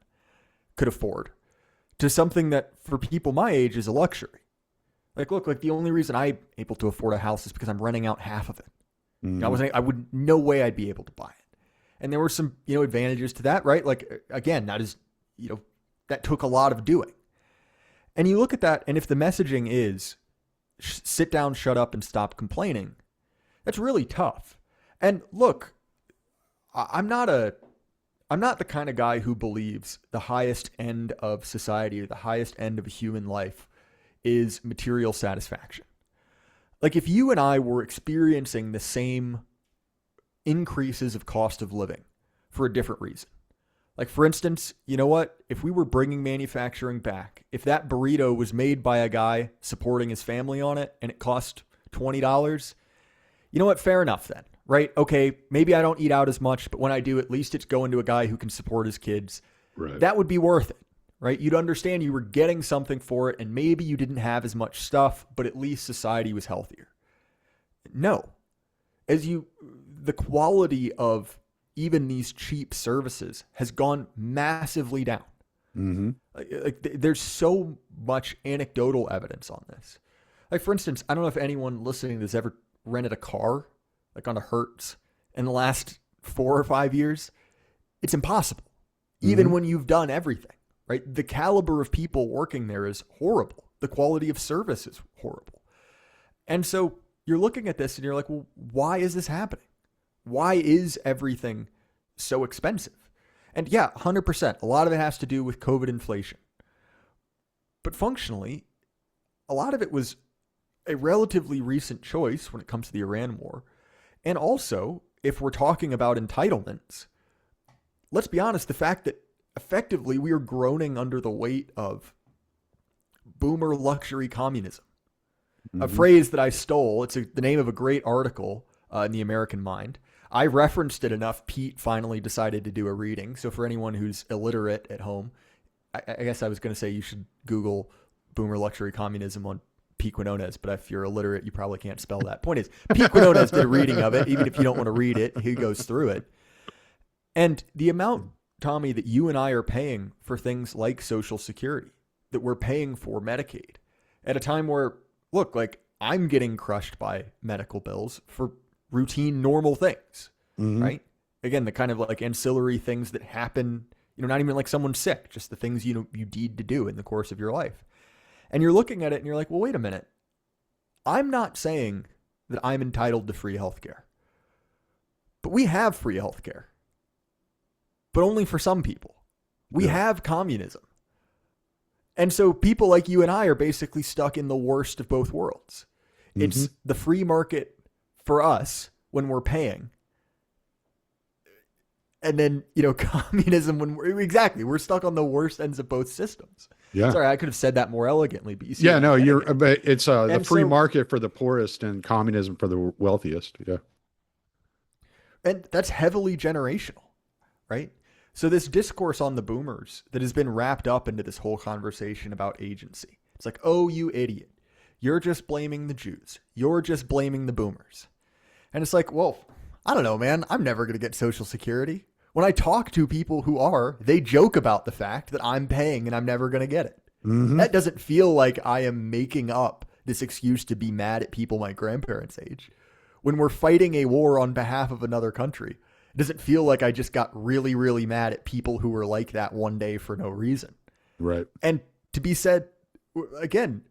could afford, to something that for people my age is a luxury. Like, look, the only reason I'm able to afford a house is because I'm renting out half of it. Mm-hmm. No way I'd be able to buy it. And there were some, advantages to that, right? Like, again, that is, that took a lot of doing. And you look at that, and if the messaging is sit down, shut up, and stop complaining, that's really tough. And look, I'm not a I'm not the kind of guy who believes the highest end of society or the highest end of human life is material satisfaction. Like if you and I were experiencing the same increases of cost of living for a different reason. Like for instance, you know what? If we were bringing manufacturing back, if that burrito was made by a guy supporting his family on it and it cost $20, you know what? Fair enough then, right? Okay, maybe I don't eat out as much, but when I do, at least it's going to a guy who can support his kids. Right. That would be worth it, right? You'd understand you were getting something for it and maybe you didn't have as much stuff, but at least society was healthier. No. The quality of even these cheap services has gone massively down. Mm-hmm. There's so much anecdotal evidence on this. Like, for instance, I don't know if anyone listening to this ever rented a car, like on a Hertz, in the last 4 or 5 years. It's impossible, even when you've done everything, right? The caliber of people working there is horrible. The quality of service is horrible. And so you're looking at this and you're like, well, why is this happening? Why is everything so expensive? And yeah, 100%. A lot of it has to do with COVID inflation. But functionally, a lot of it was a relatively recent choice when it comes to the Iran war. And also, if we're talking about entitlements, let's be honest, the fact that effectively we are groaning under the weight of boomer luxury communism. A phrase that I stole. It's the name of a great article in the American Mind. I referenced it enough. Pete finally decided to do a reading. So for anyone who's illiterate at home, I guess I was going to say you should Google boomer luxury communism on Pete Quinones, but if you're illiterate, you probably can't spell that. Point is, Pete Quinones did a reading of it. Even if you don't want to read it, he goes through it. And the amount, Tommy, that you and I are paying for things like Social Security, that we're paying for Medicaid, at a time where, look, like I'm getting crushed by medical bills for routine, normal things, right? Again, the kind of like ancillary things that happen, not even like someone's sick, just the things, you need to do in the course of your life. And you're looking at it and you're like, well, wait a minute. I'm not saying that I'm entitled to free healthcare, but we have free healthcare, but only for some people. We have communism. And so people like you and I are basically stuck in the worst of both worlds. It's the free market for us when we're paying. And then, communism when we're stuck on the worst ends of both systems. Yeah. Sorry, I could have said that more elegantly, but you see. Yeah, no, but it's the free market for the poorest and communism for the wealthiest. Yeah. And that's heavily generational, right? So this discourse on the boomers that has been wrapped up into this whole conversation about agency. It's like, oh, you idiot. You're just blaming the Jews. You're just blaming the boomers. And it's like, well, I don't know, man. I'm never going to get Social Security. When I talk to people who are, they joke about the fact that I'm paying and I'm never going to get it. That doesn't feel like I am making up this excuse to be mad at people my grandparents' age. When we're fighting a war on behalf of another country, it doesn't feel like I just got really, really mad at people who were like that one day for no reason. Right. And to be said, again,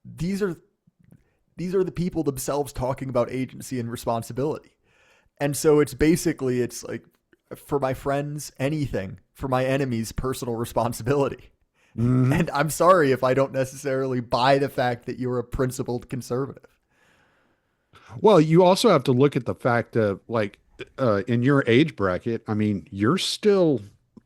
these are the people themselves talking about agency and responsibility. And so it's like, for my friends, anything. For my enemies, personal responsibility. And I'm sorry if I don't necessarily buy the fact that you're a principled conservative. Well, you also have to look at the fact that, like, in your age bracket, I mean, you're still,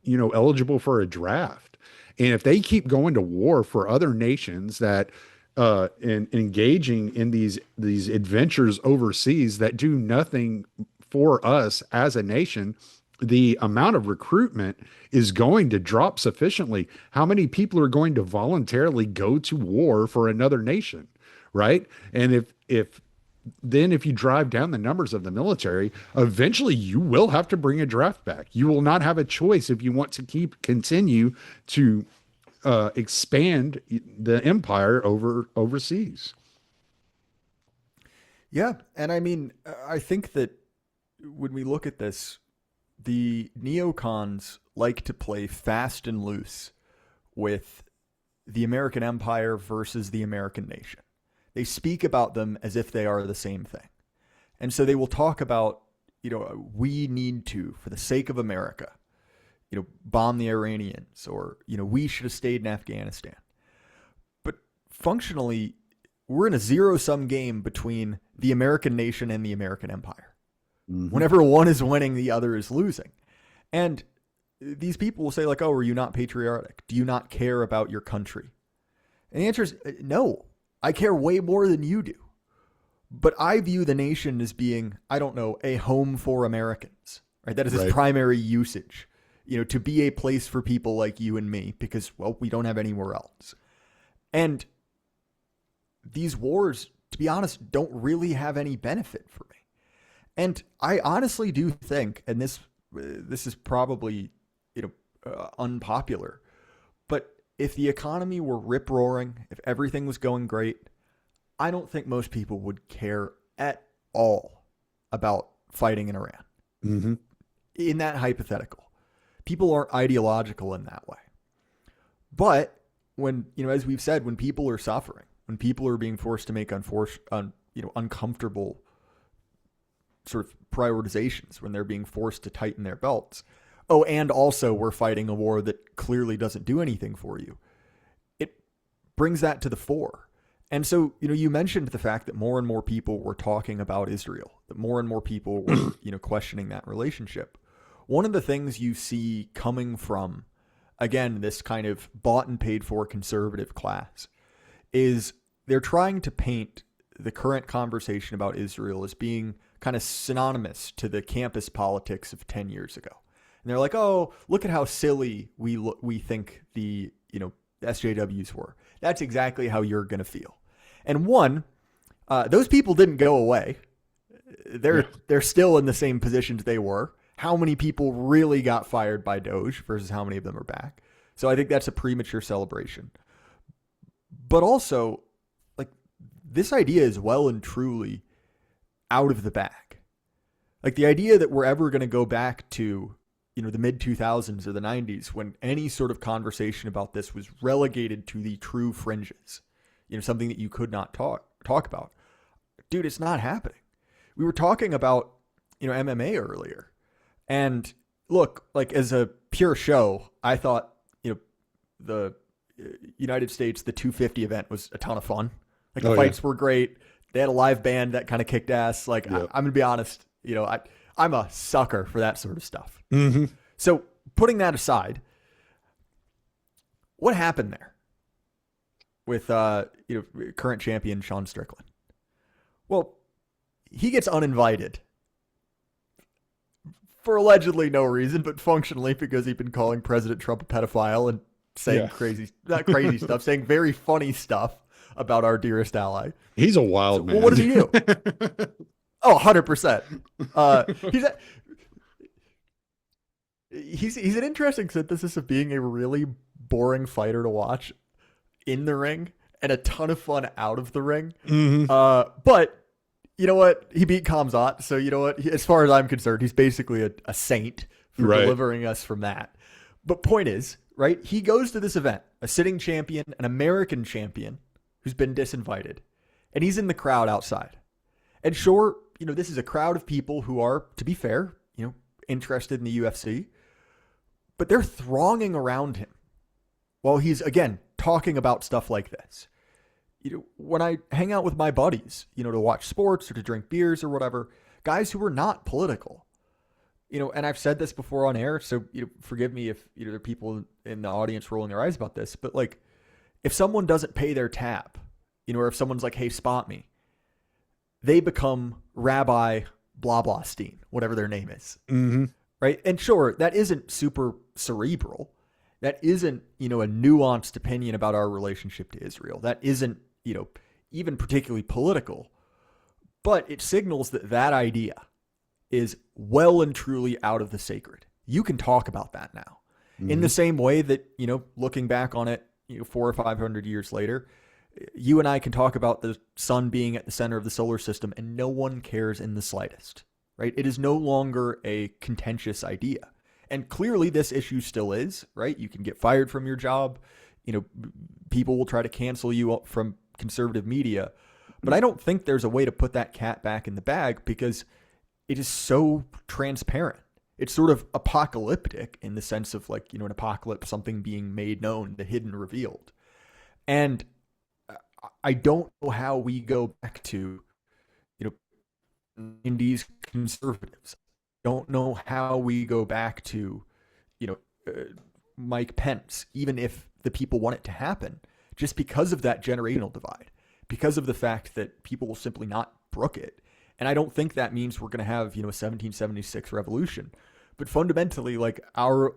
eligible for a draft. And if they keep going to war for other nations that and engaging in these adventures overseas that do nothing for us as a nation, the amount of recruitment is going to drop sufficiently. How many people are going to voluntarily go to war for another nation, right? And if you drive down the numbers of the military, eventually you will have to bring a draft back. You will not have a choice if you want to continue to expand the empire overseas. Yeah. And I mean, I think that when we look at this, the neocons like to play fast and loose with the American empire versus the American nation. They speak about them as if they are the same thing. And so they will talk about, we need to, for the sake of America, bomb the Iranians, or, we should have stayed in Afghanistan. But functionally, we're in a zero-sum game between the American nation and the American empire. Mm-hmm. Whenever one is winning, the other is losing. And these people will say, like, oh, are you not patriotic? Do you not care about your country? And the answer is no. I care way more than you do. But I view the nation as being, I don't know, a home for Americans, right? That is its primary usage, to be a place for people like you and me, because, well, we don't have anywhere else. And these wars, to be honest, don't really have any benefit for me. And I honestly do think, and this is probably, unpopular, but if the economy were rip-roaring, if everything was going great, I don't think most people would care at all about fighting in Iran. Mm-hmm. In that hypothetical, people aren't ideological in that way. But when, as we've said, when people are suffering, when people are being forced to make uncomfortable sort of prioritizations, when they're being forced to tighten their belts. Oh, and also we're fighting a war that clearly doesn't do anything for you. It brings that to the fore. And so, you mentioned the fact that more and more people were talking about Israel, that more and more people were, questioning that relationship. One of the things you see coming from, again, this kind of bought and paid for conservative class is they're trying to paint the current conversation about Israel as being kind of synonymous to the campus politics of 10 years ago. And they're like, oh, look at how silly we think the, SJWs were. That's exactly how you're going to feel. And one, those people didn't go away. They're still in the same positions they were. How many people really got fired by Doge versus how many of them are back? So I think that's a premature celebration. But also, like, this idea is well and truly out of the bag. Like, the idea that we're ever going to go back to, the mid 2000s or the 90s when any sort of conversation about this was relegated to the true fringes, something that you could not talk about. Dude, it's not happening. We were talking about, MMA earlier. And look, like, as a pure show, I thought, the United States, the 250 event was a ton of fun. Like, the fights were great. They had a live band that kind of kicked ass. Like, I'm going to be honest, I'm a sucker for that sort of stuff. Mm-hmm. So putting that aside, what happened there with, current champion Sean Strickland? Well, he gets uninvited for allegedly no reason, but functionally because he'd been calling President Trump a pedophile and saying not crazy stuff, saying very funny stuff about our dearest ally. He's a wild man. Well, what does he do? Oh, 100%. He's an interesting synthesis of being a really boring fighter to watch in the ring and a ton of fun out of the ring. Mm-hmm. But you know what? He beat Khamzat, so you know what? As far as I'm concerned, he's basically a saint for delivering us from that. But point is, right? He goes to this event, a sitting champion, an American champion who's been disinvited, and he's in the crowd outside. And sure, this is a crowd of people who are, to be fair, interested in the UFC, but they're thronging around him while he's, again, talking about stuff like this. When I hang out with my buddies, to watch sports or to drink beers or whatever, guys who are not political, and I've said this before on air, so forgive me if there are people in the audience rolling their eyes about this, but like, if someone doesn't pay their tab, or if someone's like, hey, spot me, they become Rabbi blah blah Steen, whatever their name is. Mm-hmm. Right? And sure, that isn't super cerebral. That isn't, a nuanced opinion about our relationship to Israel. That isn't, even particularly political. But it signals that idea is well and truly out of the sacred. You can talk about that now. Mm-hmm. In the same way that, looking back on it, 400 or 500 years later, you and I can talk about the sun being at the center of the solar system and no one cares in the slightest, right? It is no longer a contentious idea. And clearly this issue still is, right? You can get fired from your job. People will try to cancel you from conservative media. But I don't think there's a way to put that cat back in the bag because it is so transparent. It's sort of apocalyptic in the sense of like, an apocalypse, something being made known, the hidden revealed. And I don't know how we go back to, you know, Indies conservatives. Don't know how we go back to, you know, Mike Pence, even if the people want it to happen, just because of that generational divide, because of the fact that people will simply not brook it. And I don't think that means we're going to have, a 1776 revolution. But fundamentally, like, our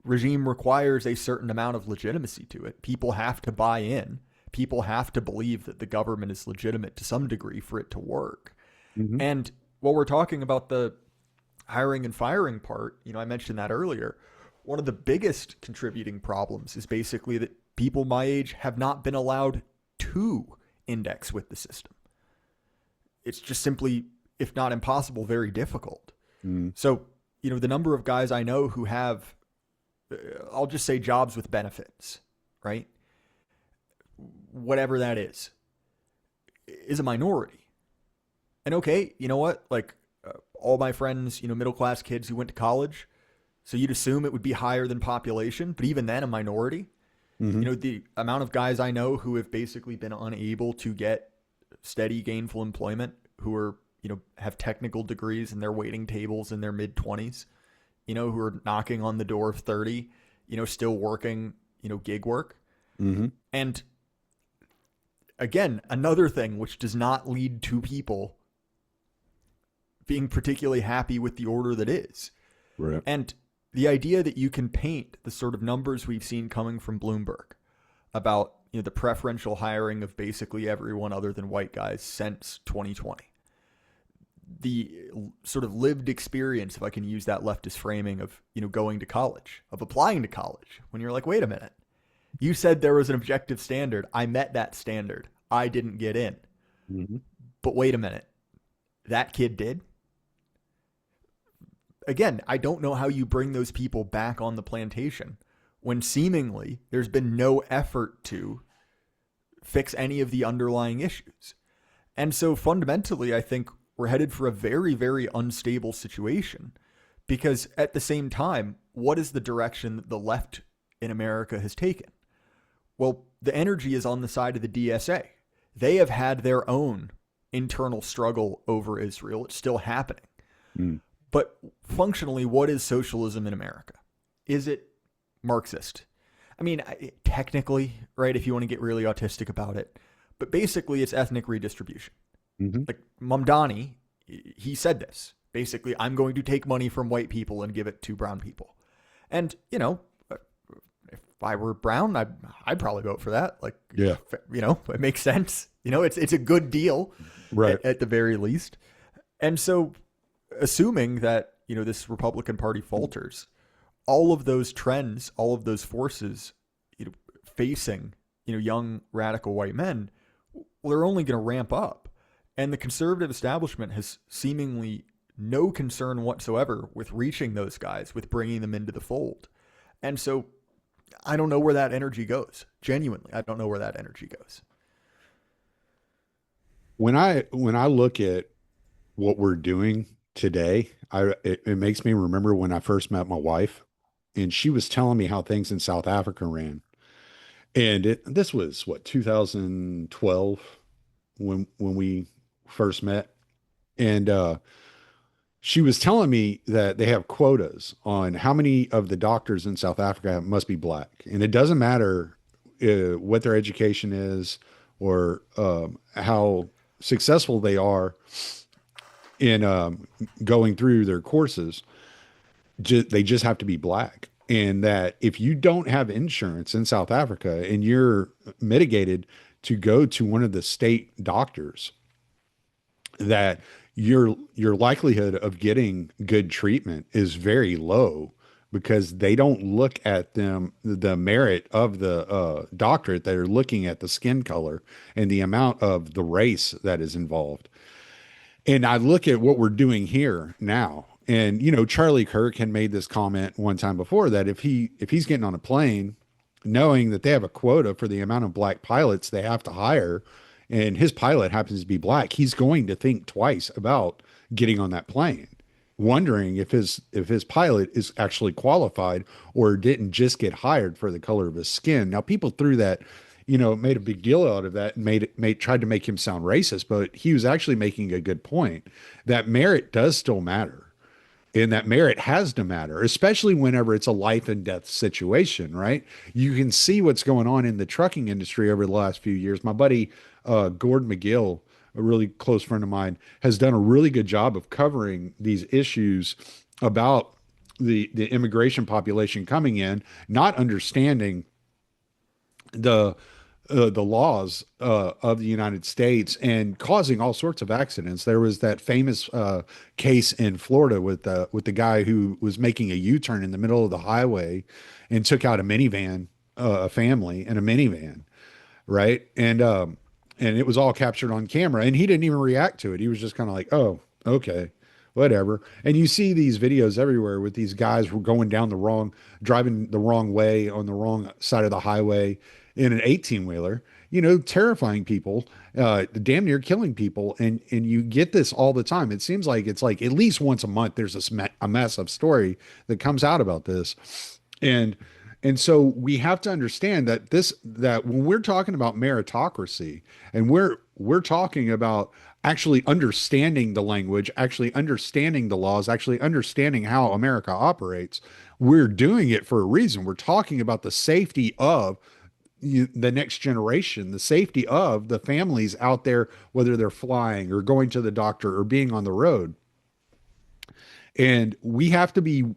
regime requires a certain amount of legitimacy to it. People have to buy in. People have to believe that the government is legitimate to some degree for it to work. Mm-hmm. And while we're talking about the hiring and firing part, I mentioned that earlier. One of the biggest contributing problems is basically that people my age have not been allowed to index with the system. It's just simply, if not impossible, very difficult. Mm. So, the number of guys I know who have, I'll just say jobs with benefits, right? Whatever that is a minority. And okay, you know what? Like, all my friends, middle class kids who went to college, so you'd assume it would be higher than population, but even then, a minority. Mm-hmm. The amount of guys I know who have basically been unable to get steady, gainful employment, who are, have technical degrees and they're waiting tables in their mid 20s, who are knocking on the door of 30, still working, gig work. Mm-hmm. And again, another thing which does not lead to people being particularly happy with the order that is. Right. And the idea that you can paint the sort of numbers we've seen coming from Bloomberg about, the preferential hiring of basically everyone other than white guys since 2020. The sort of lived experience, if I can use that leftist framing of, going to college, of applying to college, when you're like, wait a minute, you said there was an objective standard. I met that standard. I didn't get in. Mm-hmm. But wait a minute, that kid did? Again, I don't know how you bring those people back on the plantation when seemingly there's been no effort to fix any of the underlying issues. And so fundamentally, I think we're headed for a very, very unstable situation, because at the same time, what is the direction that the left in America has taken? Well, the energy is on the side of the DSA. They have had their own internal struggle over Israel. It's still happening. Mm. But functionally, what is socialism in America? Is it Marxist? I mean, technically, right, if you want to get really autistic about it. But basically, it's ethnic redistribution. Mm-hmm. Like Mamdani, he said this. Basically, I'm going to take money from white people and give it to brown people. And, if I were brown, I'd probably vote for that. Like, yeah, it makes sense. It's a good deal, right, at the very least. And so, assuming that, this Republican Party falters, all of those trends, all of those forces, facing, young radical white men, well, they're only going to ramp up. And the conservative establishment has seemingly no concern whatsoever with reaching those guys, with bringing them into the fold. And so I don't know where that energy goes. Genuinely, I don't know where that energy goes. When I look at what we're doing today, it makes me remember when I first met my wife, and she was telling me how things in South Africa ran. And this was what, 2012 when we first met. And she was telling me that they have quotas on how many of the doctors in South Africa must be black. And it doesn't matter what their education is or how successful they are in going through their courses. They just have to be black. And that if you don't have insurance in South Africa and you're mitigated to go to one of the state doctors, that your likelihood of getting good treatment is very low, because they don't look at the merit of the doctorate. They're looking at the skin color and the amount of the race that is involved. And I look at what we're doing here now. And, Charlie Kirk had made this comment one time before that if he's getting on a plane, knowing that they have a quota for the amount of black pilots they have to hire, and his pilot happens to be black, he's going to think twice about getting on that plane. wondering if his pilot is actually qualified or didn't just get hired for the color of his skin. Now, people threw that, made a big deal out of that and tried to make him sound racist, but he was actually making a good point that merit does still matter and that merit has to matter, especially whenever it's a life and death situation, right? You can see what's going on in the trucking industry over the last few years. My buddy, Gord McGill, a really close friend of mine, has done a really good job of covering these issues about the immigration population coming in, not understanding the laws of the United States and causing all sorts of accidents. There was that famous case in Florida with the guy who was making a U-turn in the middle of the highway and took out a minivan, a family in a minivan, right? And it was all captured on camera, and he didn't even react to it. He was just kind of like, "Oh, okay." Whatever. And you see these videos everywhere with these guys who are going down driving the wrong way on the wrong side of the highway in an 18 wheeler, terrifying people, damn near killing people. And you get this all the time. It seems like it's like at least once a month, there's a massive story that comes out about this. And, and so we have to understand that when we're talking about meritocracy and we're talking about actually understanding the language, actually understanding the laws, actually understanding how America operates, we're doing it for a reason. We're talking about the safety of the next generation, the safety of the families out there, whether they're flying or going to the doctor or being on the road. And we have to be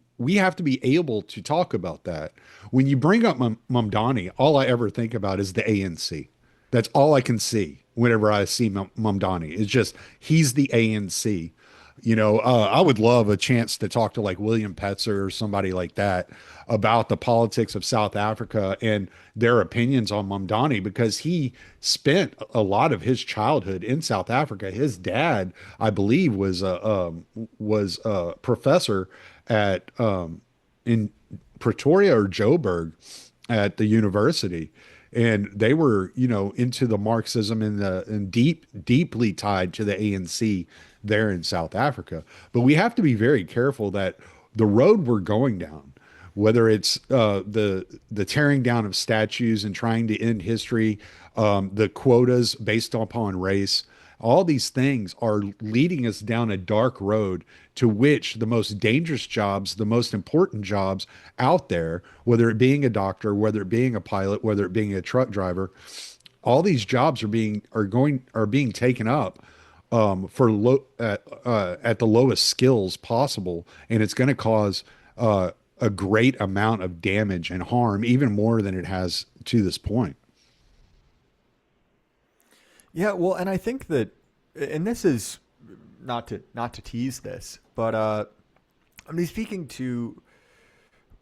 able to talk about that. When you bring up Mamdani, all I ever think about is the ANC. That's all I can see whenever I see Mamdani. It's just he's the ANC. I would love a chance to talk to like William Petzer or somebody like that about the politics of South Africa and their opinions on Mamdani because he spent a lot of his childhood in South Africa. His dad, I believe, was a professor at in Pretoria or Joburg at the university. And they were, into the Marxism and deeply tied to the ANC there in South Africa. But we have to be very careful that the road we're going down, whether it's the tearing down of statues and trying to end history, the quotas based upon race, all these things are leading us down a dark road to which the most dangerous jobs, the most important jobs out there, whether it being a doctor, whether it being a pilot, whether it being a truck driver, all these jobs are being taken up at the lowest skills possible, and it's going to cause a great amount of damage and harm, even more than it has to this point. Yeah, well, and I think that, and this is not to tease this, but I'm gonna be speaking to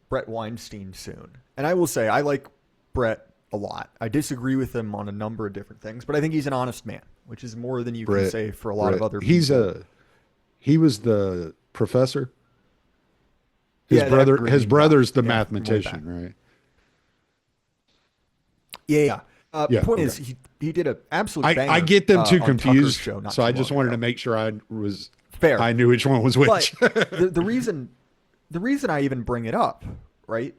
Brett Weinstein soon, and I will say I like Brett a lot. I disagree with him on a number of different things, but I think he's an honest man, which is more than you can Brett, say for a lot of Brett, other people. he was the professor. Yeah, that His green guy. brother's the Yeah, from way back. mathematician, right? Yeah, yeah. Yeah. Point Okay. is, he did an absolute I banger get them too on Tucker's confused, show not so too I just long wanted to ago. make sure Fair, I knew which one was but which. the reason I even bring it up, right,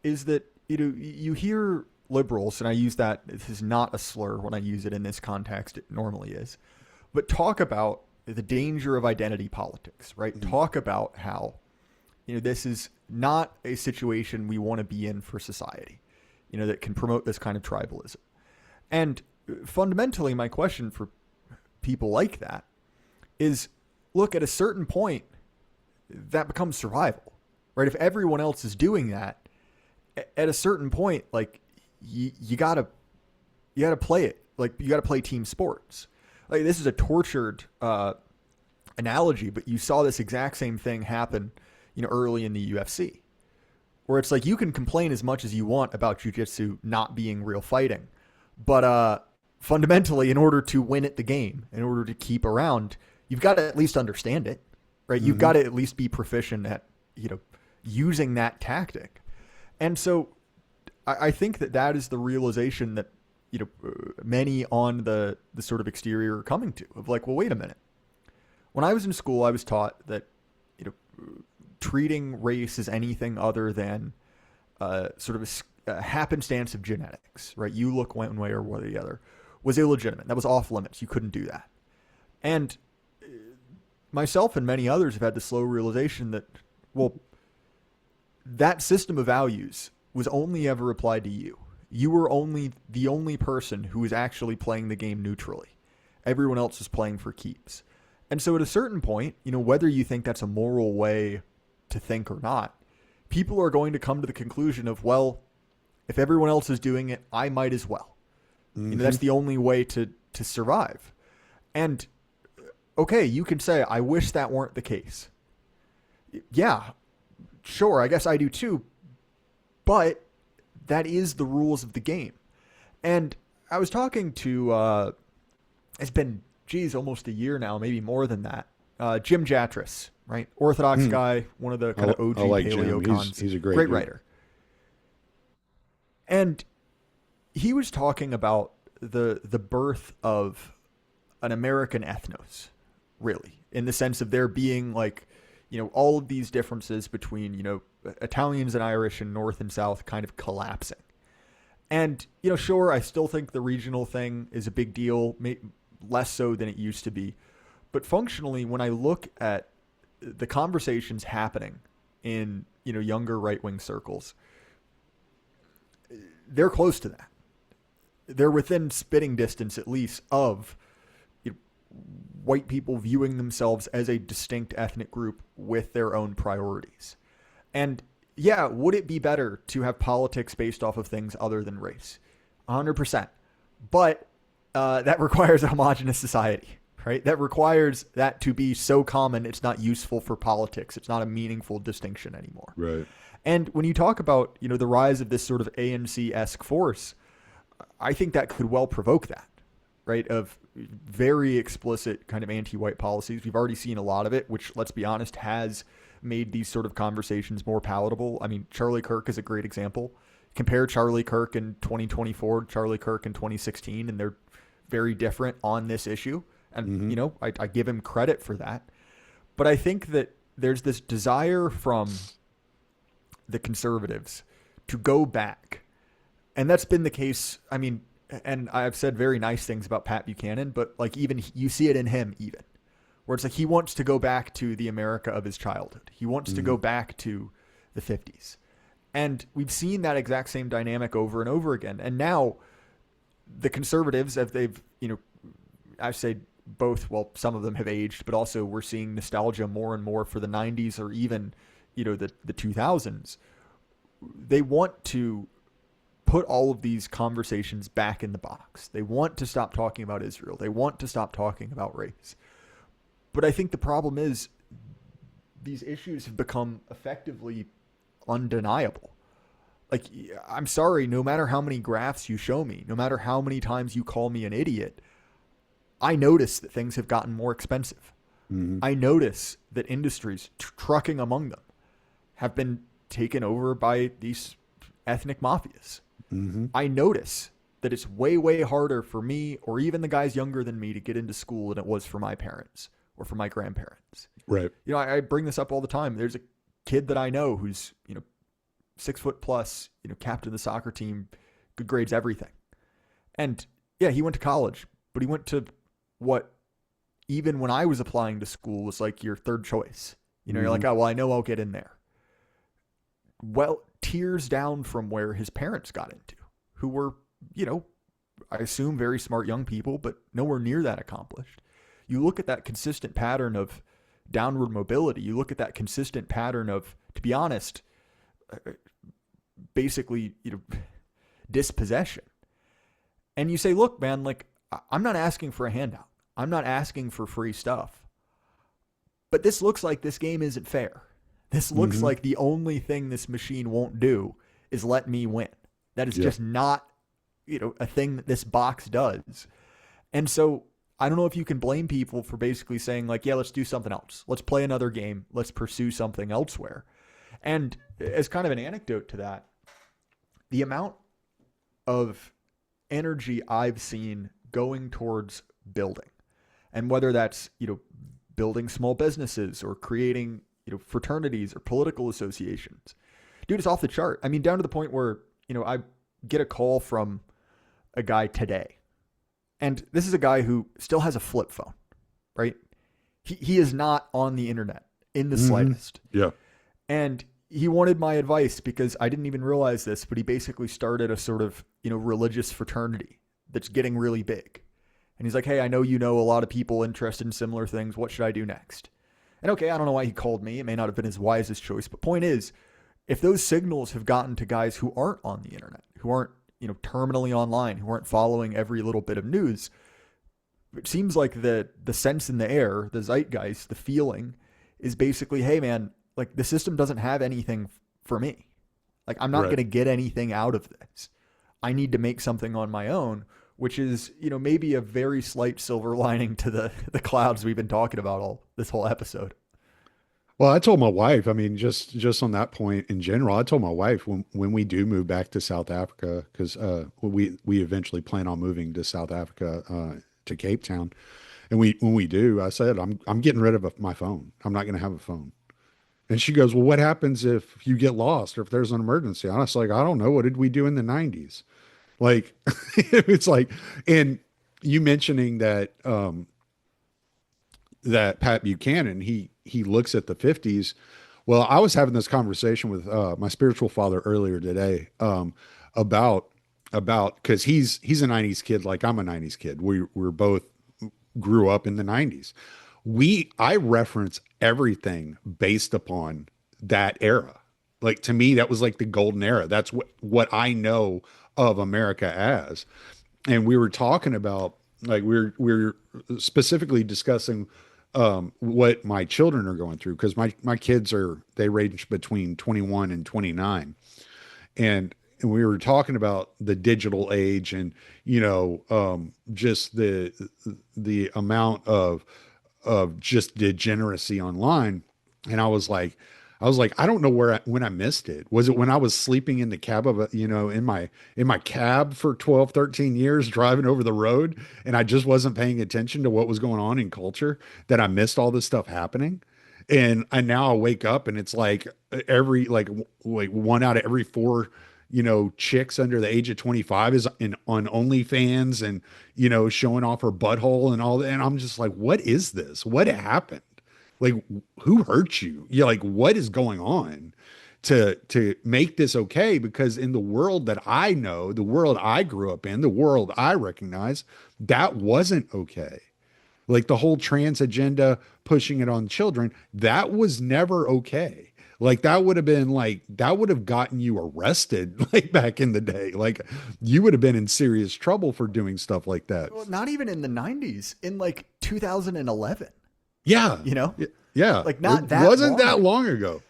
is that you hear liberals, and I use that, this is not a slur when I use it in this context, it normally is, but talk about the danger of identity politics, right? Talk about how this is not a situation we want to be in for society, that can promote this kind of tribalism. And fundamentally, my question for people like that is, look, at a certain point, that becomes survival, right? If everyone else is doing that, at a certain point, like you gotta play it, like you gotta play team sports. Like, this is a tortured analogy, but you saw this exact same thing happen, early in the UFC, where it's like you can complain as much as you want about jiu-jitsu not being real fighting, but fundamentally, in order to win at the game, in order to keep around, you've got to at least understand it, right? You've got to at least be proficient at using that tactic. And so I think that is the realization that many on the sort of exterior are coming to, of like, well, wait a minute. When I was in school, I was taught that treating race as anything other than sort of a happenstance of genetics, right? You look one way or the other, was illegitimate. That was off limits. You couldn't do that. And myself and many others have had the slow realization that, well, that system of values was only ever applied to you. You were only the only person who was actually playing the game neutrally. Everyone else was playing for keeps. And so at a certain point, whether you think that's a moral way to think or not, people are going to come to the conclusion of, well, if everyone else is doing it, I might as well. Mm-hmm. That's the only way to survive. And okay, you can say, I wish that weren't the case. Yeah, sure, I guess I do too. But that is the rules of the game. And I was talking to, it's been, almost a year now, maybe more than that. Jim Jatras, right? Orthodox guy, one of the kind of OG paleocons. He's a great dude. Writer. And he was talking about the birth of an American ethnos, really, in the sense of there being like, all of these differences between, Italians and Irish and North and South kind of collapsing. And, sure, I still think the regional thing is a big deal, less so than it used to be. But functionally, when I look at the conversations happening in, younger right-wing circles, they're close to that. They're within spitting distance, at least, of white people viewing themselves as a distinct ethnic group with their own priorities. And yeah, would it be better to have politics based off of things other than race? 100%. But that requires a homogenous society, right? That requires that to be so common it's not useful for politics. It's not a meaningful distinction anymore. Right. And when you talk about, the rise of this sort of ANC-esque force, I think that could well provoke that, right? Of very explicit kind of anti-white policies. We've already seen a lot of it, which, let's be honest, has made these sort of conversations more palatable. I mean, Charlie Kirk is a great example. Compare Charlie Kirk in 2024 to Charlie Kirk in 2016, and they're very different on this issue. And, I give him credit for that. But I think that there's this desire from the conservatives to go back. And that's been the case. I mean, and I've said very nice things about Pat Buchanan, but like even you see it in him even, where it's like he wants to go back to the America of his childhood. He wants to go back to the 50s. And we've seen that exact same dynamic over and over again. And now the conservatives, if they've, I say both, well, some of them have aged, but also we're seeing nostalgia more and more for the 90s or even, the 2000s. They want to put all of these conversations back in the box. They want to stop talking about Israel. They want to stop talking about race. But I think the problem is these issues have become effectively undeniable. Like, I'm sorry, no matter how many graphs you show me, no matter how many times you call me an idiot, I notice that things have gotten more expensive. Mm-hmm. I notice that industries, trucking among them, have been taken over by these ethnic mafias. Mm-hmm. I notice that it's way, way harder for me or even the guys younger than me to get into school than it was for my parents or for my grandparents. Right. I bring this up all the time. There's a kid that I know who's, 6 foot plus, captain of the soccer team, good grades, everything. And yeah, he went to college, but he went to what, even when I was applying to school, was like your third choice. You're like, oh, well, I know I'll get in there. Well, tears down from where his parents got into, who were, I assume very smart young people, but nowhere near that accomplished. You look at that consistent pattern of downward mobility. You look at that consistent pattern of, to be honest, basically, dispossession. And you say, look, man, like, I'm not asking for a handout. I'm not asking for free stuff. But this looks like this game isn't fair. This looks like the only thing this machine won't do is let me win. That is just not, a thing that this box does. And so I don't know if you can blame people for basically saying like, yeah, let's do something else. Let's play another game. Let's pursue something elsewhere. And as kind of an anecdote to that, the amount of energy I've seen going towards building, and whether that's, building small businesses or creating, fraternities or political associations. Dude, it's off the chart. I mean, down to the point where, I get a call from a guy today. And this is a guy who still has a flip phone, right? He is not on the internet in the slightest. Yeah. And he wanted my advice because I didn't even realize this, but he basically started a sort of, religious fraternity that's getting really big. And he's like, hey, I know you know a lot of people interested in similar things. What should I do next? And okay, I don't know why he called me. It may not have been his wisest choice. But point is, if those signals have gotten to guys who aren't on the internet, who aren't, terminally online, who aren't following every little bit of news, it seems like the sense in the air, the zeitgeist, the feeling is basically, hey man, like the system doesn't have anything for me. Like I'm not going to get anything out of this. I need to make something on my own, which is, maybe a very slight silver lining to the clouds we've been talking about this whole episode. Well, I told my wife, I mean, just on that point in general, I told my wife when we do move back to South Africa, because we eventually plan on moving to South Africa to Cape Town, and when we do, I said I'm getting rid of my phone. I'm not going to have a phone. And she goes, well, what happens if you get lost or if there's an emergency? And I was like, I don't know. What did we do in the 90s? Like, it's like, and you mentioning that that Pat Buchanan, he looks at the 50s. Well, I was having this conversation with my spiritual father earlier today about because he's a 90s kid like I'm a 90s kid. We're both grew up in the 90s. I reference everything based upon that era. Like to me, that was like the golden era. That's what I know of America as. And we were talking about like we're specifically discussing what my children are going through because my kids they range between 21 and 29, and we were talking about the digital age and just the amount of just degeneracy online. And I was like, I don't know when I missed it. Was it when I was sleeping in the cab of in my cab for 12, 13 years driving over the road and I just wasn't paying attention to what was going on in culture that I missed all this stuff happening? And now I wake up and it's like every like one out of every four chicks under the age of 25 is on OnlyFans and, showing off her butthole and all that. And I'm just like, what is this? What happened? Like, who hurt you? Yeah. Like, what is going on to make this okay? Because in the world that I know, the world I grew up in, the world I recognize, that wasn't okay. Like the whole trans agenda, pushing it on children, that was never okay. Like that would have gotten you arrested like back in the day. Like you would have been in serious trouble for doing stuff like that. Well, not even in the 90s, in like 2011. Yeah. Yeah. Like not that wasn't that long ago.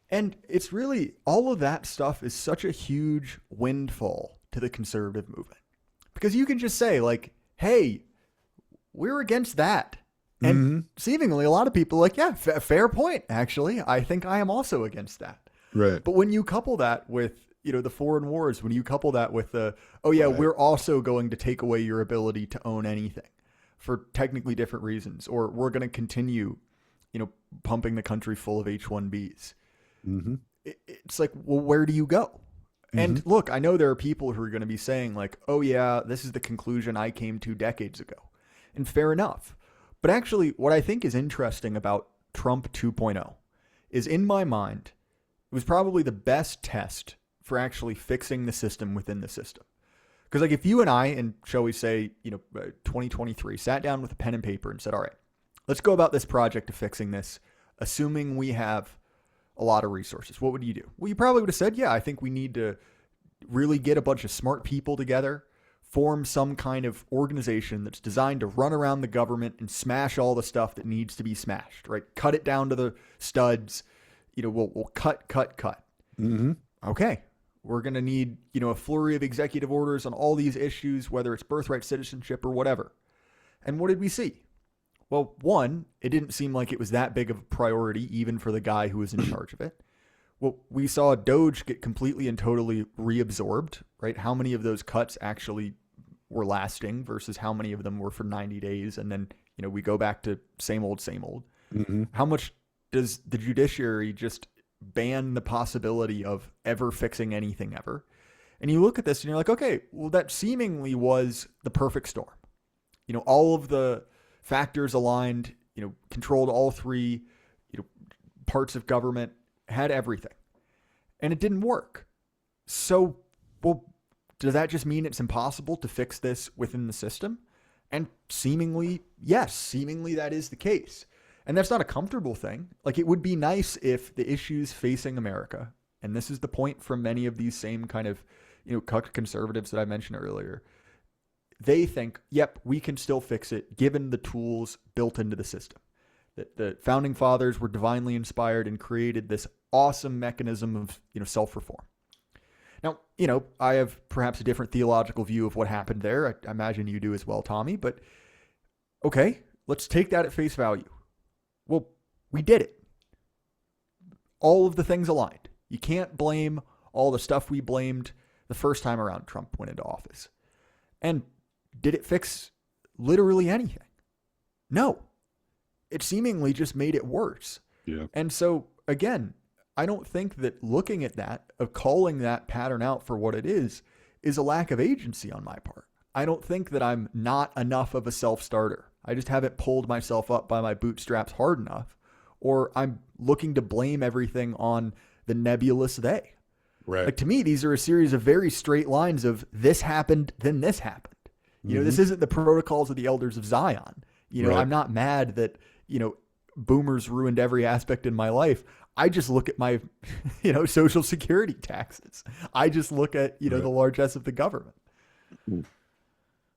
And it's really all of that stuff is such a huge windfall to the conservative movement. Because you can just say like, hey, we're against that. And seemingly a lot of people are like, yeah, fair point, actually. I think I am also against that. Right. But when you couple that with, the foreign wars, when you couple that with we're also going to take away your ability to own anything for technically different reasons, or we're going to continue, pumping the country full of H-1Bs. It's like, well, where do you go? And look, I know there are people who are going to be saying like, oh yeah, this is the conclusion I came to decades ago. And fair enough. But actually, what I think is interesting about Trump 2.0 is, in my mind, it was probably the best test for actually fixing the system within the system. Because like if you and I, and shall we say, 2023, sat down with a pen and paper and said, all right, let's go about this project of fixing this, assuming we have a lot of resources, what would you do? Well, you probably would have said, yeah, I think we need to really get a bunch of smart people together, form some kind of organization that's designed to run around the government and smash all the stuff that needs to be smashed, right? Cut it down to the studs. We'll cut. Okay. We're going to need, a flurry of executive orders on all these issues, whether it's birthright citizenship or whatever. And what did we see? Well, one, it didn't seem like it was that big of a priority, even for the guy who was in charge of it. Well, we saw Doge get completely and totally reabsorbed, right? How many of those cuts actually were lasting versus how many of them were for 90 days? And then, we go back to same old, same old. How much does the judiciary just ban the possibility of ever fixing anything ever? And you look at this and you're like, okay, well, that seemingly was the perfect storm. All of the factors aligned, controlled all three, parts of government, had everything. And it didn't work. So, well, does that just mean it's impossible to fix this within the system? And seemingly, yes, seemingly that is the case. And that's not a comfortable thing. Like, it would be nice if the issues facing America, and this is the point from many of these same kind of, conservatives that I mentioned earlier, they think, yep, we can still fix it given the tools built into the system. That the founding fathers were divinely inspired and created this awesome mechanism of, self-reform. Now, I have perhaps a different theological view of what happened there. I imagine you do as well, Tommy. But okay, let's take that at face value. Well, we did it. All of the things aligned. You can't blame all the stuff we blamed the first time around Trump went into office. And did it fix literally anything? No. It seemingly just made it worse. Yeah. And so, again, I don't think that looking at that, of calling that pattern out for what it is a lack of agency on my part. I don't think that I'm not enough of a self-starter. I just haven't pulled myself up by my bootstraps hard enough, or I'm looking to blame everything on the nebulous they. Right. Like, to me, these are a series of very straight lines of this happened, then this happened. This isn't the protocols of the elders of Zion. Right. I'm not mad that, boomers ruined every aspect in my life. I just look at my, social security taxes. I just look at, right, the largesse of the government.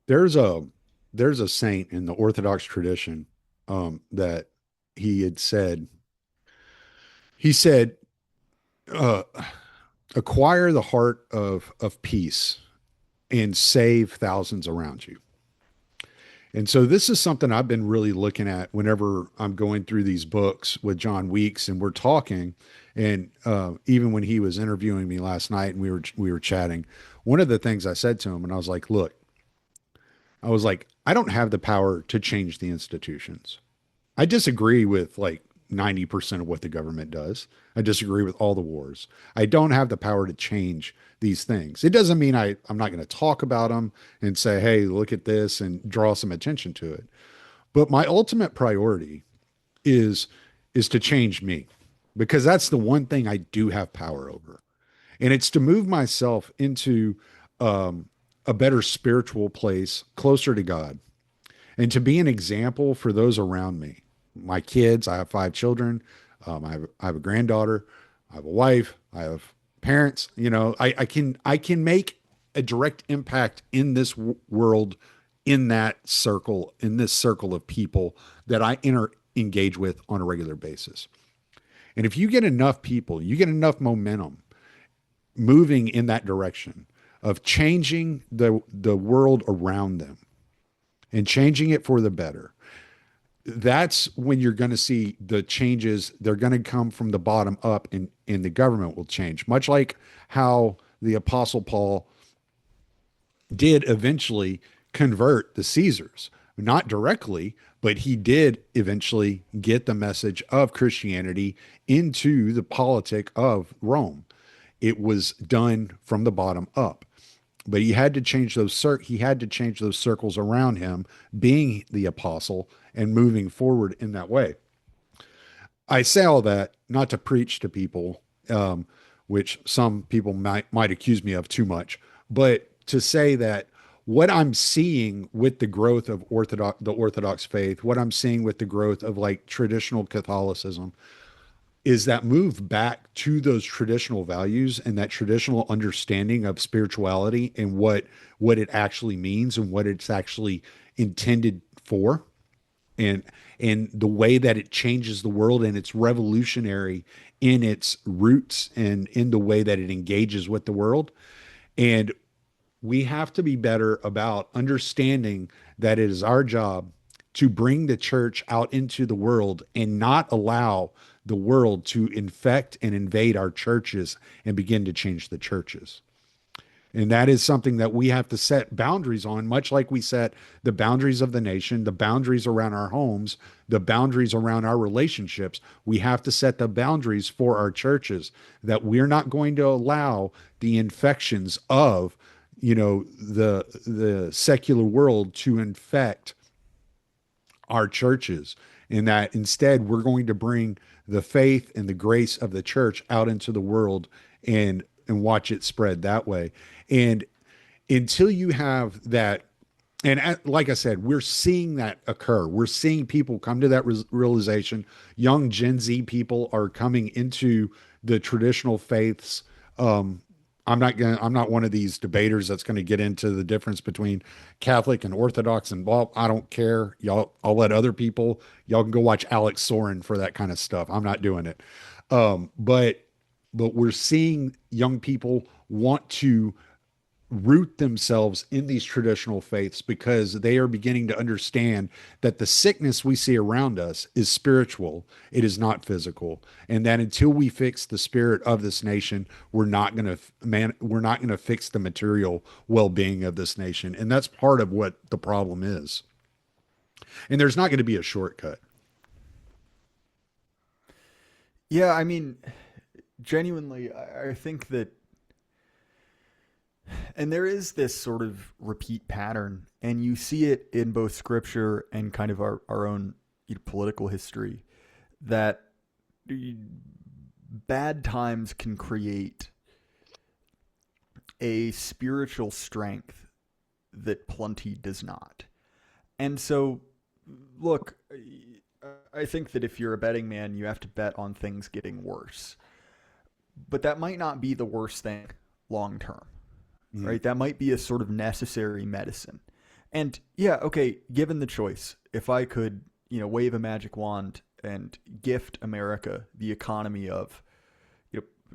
There's a saint in the Orthodox tradition that he said, acquire the heart of peace and save thousands around you. And so this is something I've been really looking at whenever I'm going through these books with John Weeks and we're talking. And even when he was interviewing me last night and we were chatting, one of the things I said to him, and I was like, look, I don't have the power to change the institutions. I disagree with like 90% of what the government does. I disagree with all the wars. I don't have the power to change these things. It doesn't mean I'm not going to talk about them and say, hey, look at this and draw some attention to it. But my ultimate priority is to change me, because that's the one thing I do have power over. And it's to move myself into a better spiritual place, closer to God, and to be an example for those around me. My kids, I have 5 children. I have a granddaughter. I have a wife. I have parents. I can make a direct impact in this world, in this circle of people that I engage with on a regular basis. And if you get enough people, you get enough momentum moving in that direction of changing the world around them and changing it for the better, that's when you're going to see the changes. They're going to come from the bottom up, and the government will change, much like how the Apostle Paul did eventually convert the Caesars. Not directly, but he did eventually get the message of Christianity into the politic of Rome. It was done from the bottom up. But he had to change those circles around him, being the apostle and moving forward in that way. I say all that not to preach to people, which some people might accuse me of too much, but to say that what I'm seeing with the growth of the Orthodox faith, what I'm seeing with the growth of like traditional Catholicism, is that move back to those traditional values and that traditional understanding of spirituality and what it actually means and what it's actually intended for, and the way that it changes the world, and it's revolutionary in its roots and in the way that it engages with the world. And we have to be better about understanding that it is our job to bring the church out into the world and not allow the world to infect and invade our churches and begin to change the churches. And that is something that we have to set boundaries on, much like we set the boundaries of the nation, the boundaries around our homes, the boundaries around our relationships. We have to set the boundaries for our churches that we're not going to allow the infections of, the secular world to infect our churches, and that instead we're going to bring the faith and the grace of the church out into the world and watch it spread that way. And until you have that, and like I said, we're seeing that occur. We're seeing people come to that realization. Young Gen Z people are coming into the traditional faiths. I'm not one of these debaters that's going to get into the difference between Catholic and Orthodox, and well, I don't care. I'll let other people. Y'all can go watch Alex Soren for that kind of stuff. I'm not doing it. But we're seeing young people want to root themselves in these traditional faiths because they are beginning to understand that the sickness we see around us is spiritual, it is not physical, and that until we fix the spirit of this nation, we're not going to fix the material well-being of this nation. And that's part of what the problem is, and there's not going to be a shortcut. Yeah, I mean, genuinely, I think that, and there is this sort of repeat pattern, and you see it in both scripture and kind of our own political history, that bad times can create a spiritual strength that plenty does not. And so, look, I think that if you're a betting man, you have to bet on things getting worse. But that might not be the worst thing long term, right? That might be a sort of necessary medicine. And yeah, okay, given the choice, if I could, wave a magic wand and gift America the economy of,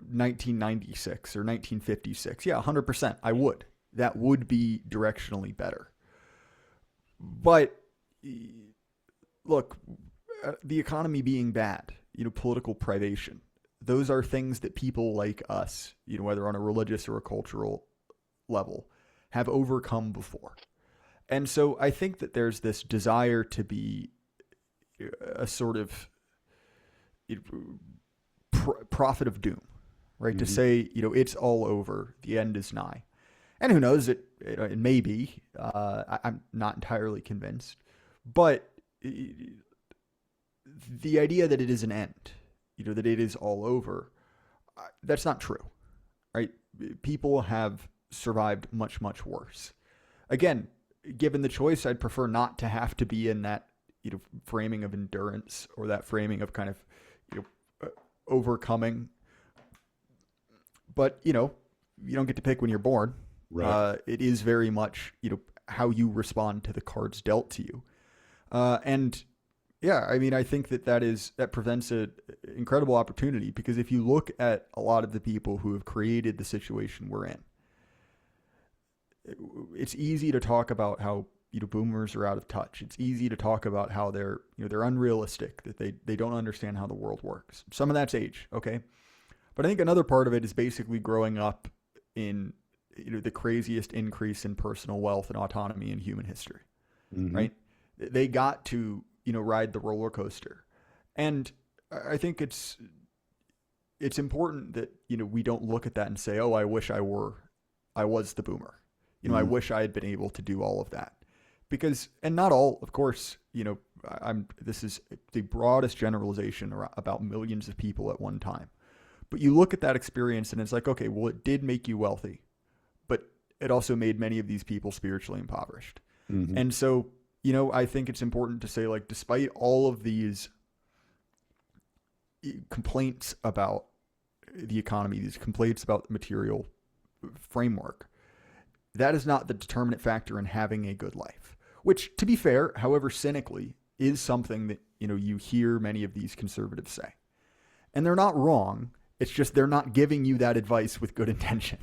1996 or 1956, yeah, 100%, I would. That would be directionally better. But look, the economy being bad, political privation, those are things that people like us, whether on a religious or a cultural level, have overcome before. And so I think that there's this desire to be a sort of prophet of doom, right? Mm-hmm. To say, it's all over, the end is nigh. And who knows, it may be. I'm not entirely convinced. But the idea that it is an end, that it is all over, that's not true, right? People have survived much, much worse. Again, given the choice, I'd prefer not to have to be in that, framing of endurance or that framing of kind of, overcoming. But, you don't get to pick when you're born. Right. It is very much, how you respond to the cards dealt to you. And yeah, I mean, I think that presents an incredible opportunity, because if you look at a lot of the people who have created the situation we're in, it's easy to talk about how, boomers are out of touch. It's easy to talk about how they're unrealistic, that they don't understand how the world works. Some of that's age, okay? But I think another part of it is basically growing up in, the craziest increase in personal wealth and autonomy in human history, mm-hmm. right? They got to, ride the roller coaster. And I think it's important that, we don't look at that and say, oh, I wish I was the boomer. Mm-hmm. I wish I had been able to do all of that. Because, and not all, of course, this is the broadest generalization about millions of people at one time. But you look at that experience and it's like, okay, well, it did make you wealthy, but it also made many of these people spiritually impoverished. Mm-hmm. And so, I think it's important to say, like, despite all of these complaints about the economy, these complaints about the material framework, that is not the determinant factor in having a good life, which, to be fair, however cynically, is something that, you hear many of these conservatives say. And they're not wrong. It's just they're not giving you that advice with good intention.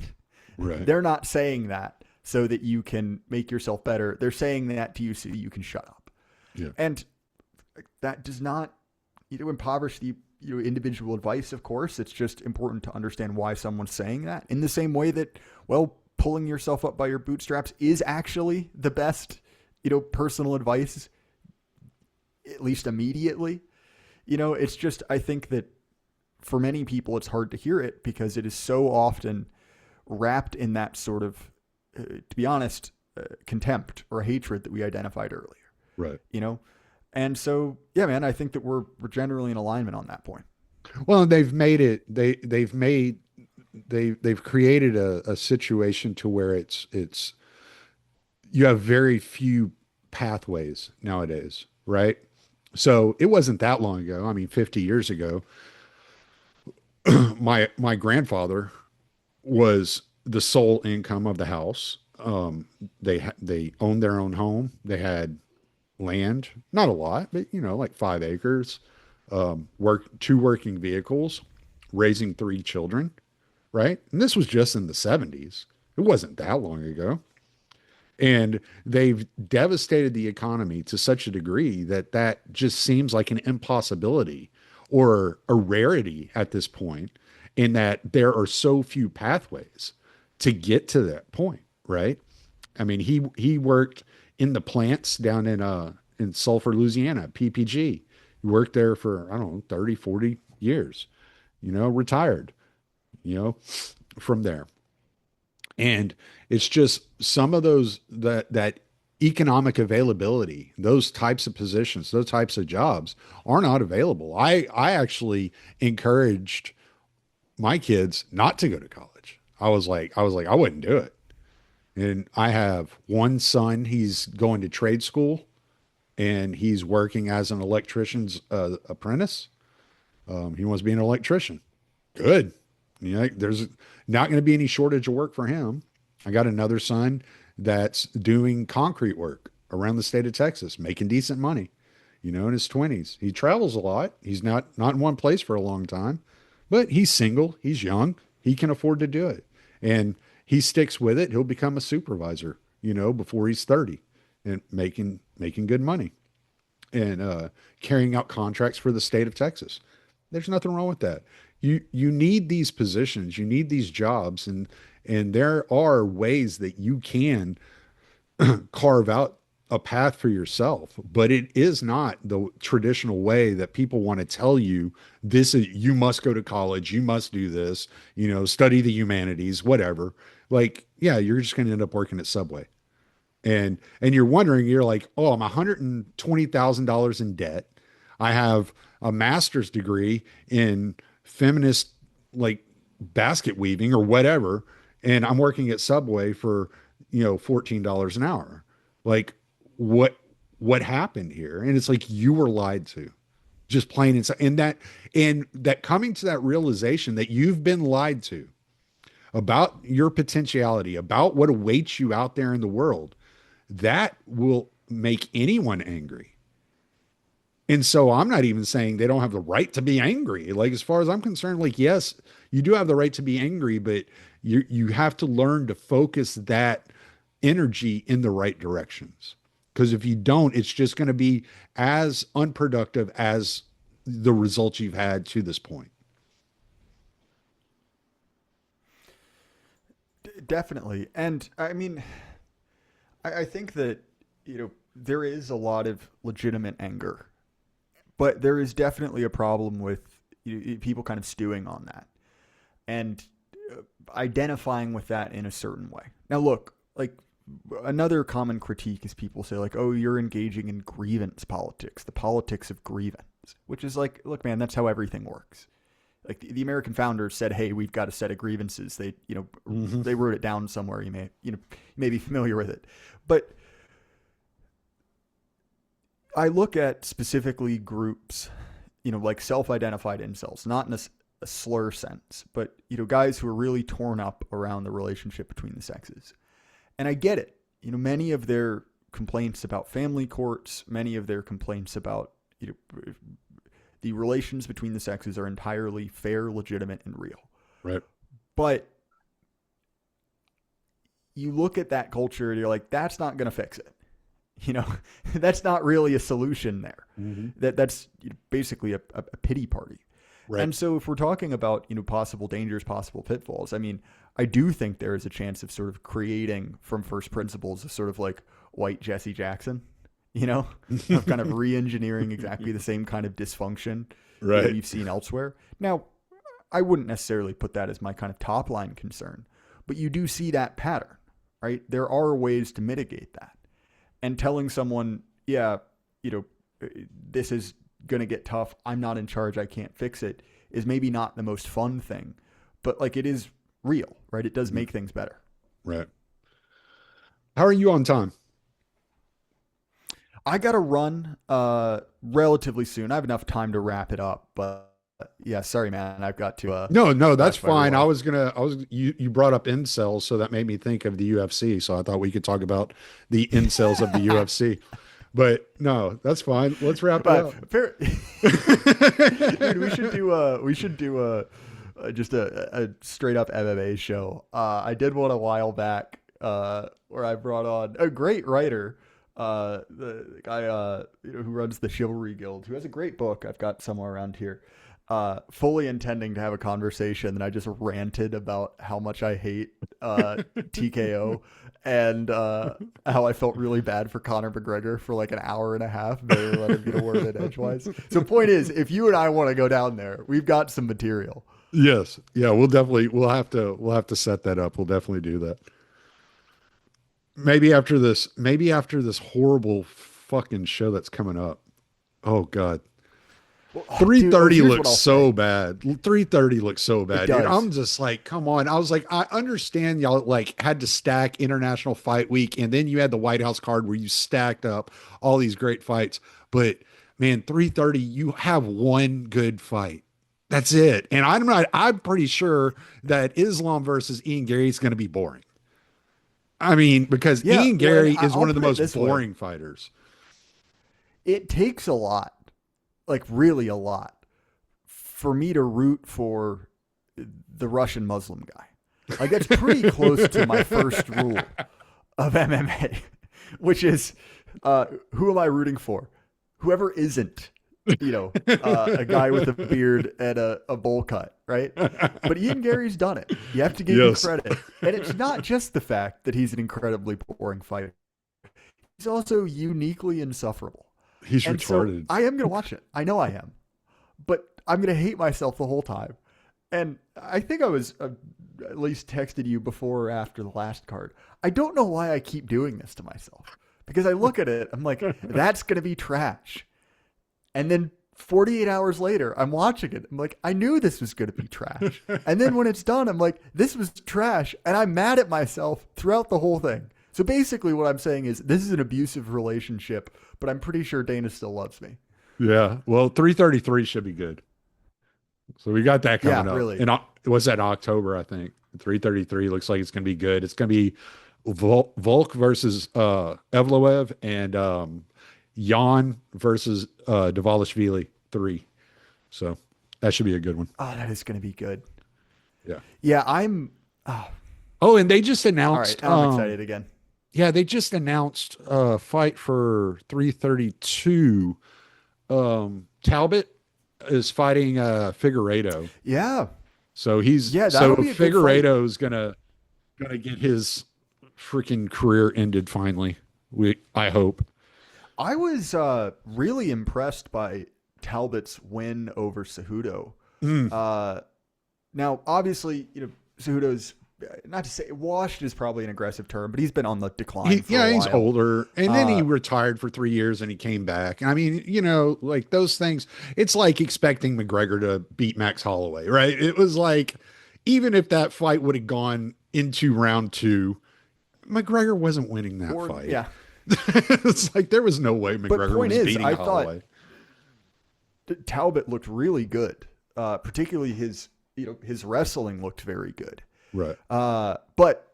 Right. They're not saying that so that you can make yourself better. They're saying that to you so you can shut up. Yeah. And that does not, impoverish the individual advice, of course. It's just important to understand why someone's saying that, in the same way that, well, pulling yourself up by your bootstraps is actually the best, personal advice, at least immediately. It's just, I think that for many people, it's hard to hear it because it is so often wrapped in that sort of, to be honest, contempt or hatred that we identified earlier. Right. And so, yeah, man, I think that we're generally in alignment on that point. Well, they've made it. They've created a situation to where it's you have very few pathways nowadays, right? So it wasn't that long ago. I mean, 50 years ago, my grandfather was the sole income of the house. They owned their own home. They had land, not a lot, but like 5 acres. Two working vehicles, raising three children, right? And this was just in the 70s. It wasn't that long ago. And they've devastated the economy to such a degree that that just seems like an impossibility or a rarity at this point, in that there are so few pathways to get to that point, right? I mean, he worked in the plants down in Sulphur, Louisiana, PPG. He worked there for, I don't know, 30, 40 years, retired, you know, from there. And it's just some of those that economic availability, those types of positions, those types of jobs are not available. I actually encouraged my kids not to go to college. I wouldn't do it. And I have one son, he's going to trade school and he's working as an electrician's apprentice. He wants to be an electrician. Good. There's not going to be any shortage of work for him. I got another son that's doing concrete work around the state of Texas, making decent money, in his 20s. He travels a lot. He's not in one place for a long time, but he's single. He's young. He can afford to do it. And he sticks with it. He'll become a supervisor, before he's 30 and making good money and carrying out contracts for the state of Texas. There's nothing wrong with that. You need these positions, you need these jobs, and there are ways that you can carve out a path for yourself, but it is not the traditional way that people want to tell you this is, you must go to college, you must do this, study the humanities, whatever. Like, yeah, you're just going to end up working at Subway. And you're wondering, you're like, oh, I'm $120,000 in debt. I have a master's degree in feminist like basket weaving or whatever, and I'm working at Subway for $14 an hour. Like, what happened here? And it's like you were lied to, just plain and that coming to that realization that you've been lied to about your potentiality, about what awaits you out there in the world, that will make anyone angry. And so I'm not even saying they don't have the right to be angry. Like, as far as I'm concerned, like, yes, you do have the right to be angry, but you have to learn to focus that energy in the right directions. Because if you don't, it's just going to be as unproductive as the results you've had to this point. Definitely. And I mean, I think that, there is a lot of legitimate anger, but there is definitely a problem with people kind of stewing on that and identifying with that in a certain way. Now, look, like, another common critique is people say, like, oh, you're engaging in grievance politics, the politics of grievance, which is like, look, man, that's how everything works. Like, the American founders said, hey, we've got a set of grievances. They, they wrote it down somewhere. You may be familiar with it, but I look at specifically groups, like self-identified incels, not in a slur sense, but, guys who are really torn up around the relationship between the sexes. And I get it. Many of their complaints about family courts, many of their complaints about, the relations between the sexes are entirely fair, legitimate, and real. Right. But you look at that culture and you're like, that's not going to fix it. That's not really a solution there. Mm-hmm. That's basically a pity party. Right. And so if we're talking about, possible dangers, possible pitfalls, I mean, I do think there is a chance of sort of creating from first principles a sort of like white Jesse Jackson, you know, of kind of re-engineering exactly the same kind of dysfunction that Right. we've seen elsewhere. Now, I wouldn't necessarily put that as my kind of top line concern, but you do see that pattern, right? There are ways to mitigate that. And telling someone, yeah, you know, this is going to get tough. I'm not in charge. I can't fix it is maybe not the most fun thing, but like it is real, right? It does make things better. Right. How are you on time? I got to run relatively soon. I have enough time to wrap it up, but yeah, sorry, man. I've got to No, no, that's dash my fine. roll. You brought up incels, so that made me think of the UFC. So I thought we could talk about the incels of the UFC. But no, that's fine. Let's wrap it up. Fair, dude. We should do just a straight up MMA show. I did one a while back where I brought on a great writer, the guy who runs the Chivalry Guild, who has a great book I've got somewhere around here. Fully intending to have a conversation, and I just ranted about how much I hate TKO and how I felt really bad for Conor McGregor for like an hour and a half. Barely let him get a word in edgewise. So, point is, if you and I want to go down there, we've got some material. Yes. Yeah, we'll have to set that up. We'll definitely do that. Maybe after this horrible fucking show that's coming up. Oh God. Well, oh, dude, 330 here's what looks I'll so say. bad. 330 looks so It bad, dude. does. I'm just like, come on. I was like, I understand y'all like had to stack International Fight Week, and then you had the White House card where you stacked up all these great fights. But man, 330, you have one good fight. That's it. And I'm pretty sure that Islam versus Ian Gary is going to be boring. I mean, because Yeah. Ian Well, and Gary is one I'll of the put it most this way: boring fighters. it takes a lot, like really a lot, for me to root for the Russian Muslim guy. Like that's pretty close to my first rule of MMA, which is who am I rooting for? Whoever isn't, a guy with a beard and a bowl cut, right? But Ian Gary's done it. You have to give him Yes. credit. And it's not just the fact that he's an incredibly boring fighter. He's also uniquely insufferable. He's And so retarded. I am going to watch it. I know I am. But I'm going to hate myself the whole time. And I think I was at least texted you before or after the last card. I don't know why I keep doing this to myself. Because I look at it, I'm like, that's going to be trash. And then 48 hours later, I'm watching it. I'm like, I knew this was going to be trash. And then when it's done, I'm like, this was trash. And I'm mad at myself throughout the whole thing. So basically, what I'm saying is this is an abusive relationship, but I'm pretty sure Dana still loves me. Yeah. Well, 333 should be good. So we got that Yeah, coming up. really. And was that in October, I think. 333 looks like it's going to be good. It's going to be Volk versus Evloev and Jan versus Davalishvili 3. So that should be a good one. Oh, that is going to be good. Yeah. Yeah, I'm. Oh, Oh, and they just all announced right. I'm excited again. yeah, they just announced a fight for 332. Talbot is fighting Figueiredo. Yeah. So Yeah, so that'll be a good fight. Figueiredo is gonna get his freaking career ended finally. I hope. I was really impressed by Talbot's win over Cejudo. Mm. Uh, Now, obviously, Cejudo's not to say washed is probably an aggressive term, but he's been on the decline for a Yeah, he's while. older, and then he Uh, retired for 3 years, and he came back. I mean, like those things. It's like expecting McGregor to beat Max Holloway, right? It was like, even if that fight would have gone into round two, McGregor wasn't winning that or fight. yeah, It's like there was no way but McGregor point was is, beating I thought Holloway. Talbot looked really good. Particularly his wrestling looked very good. Right. But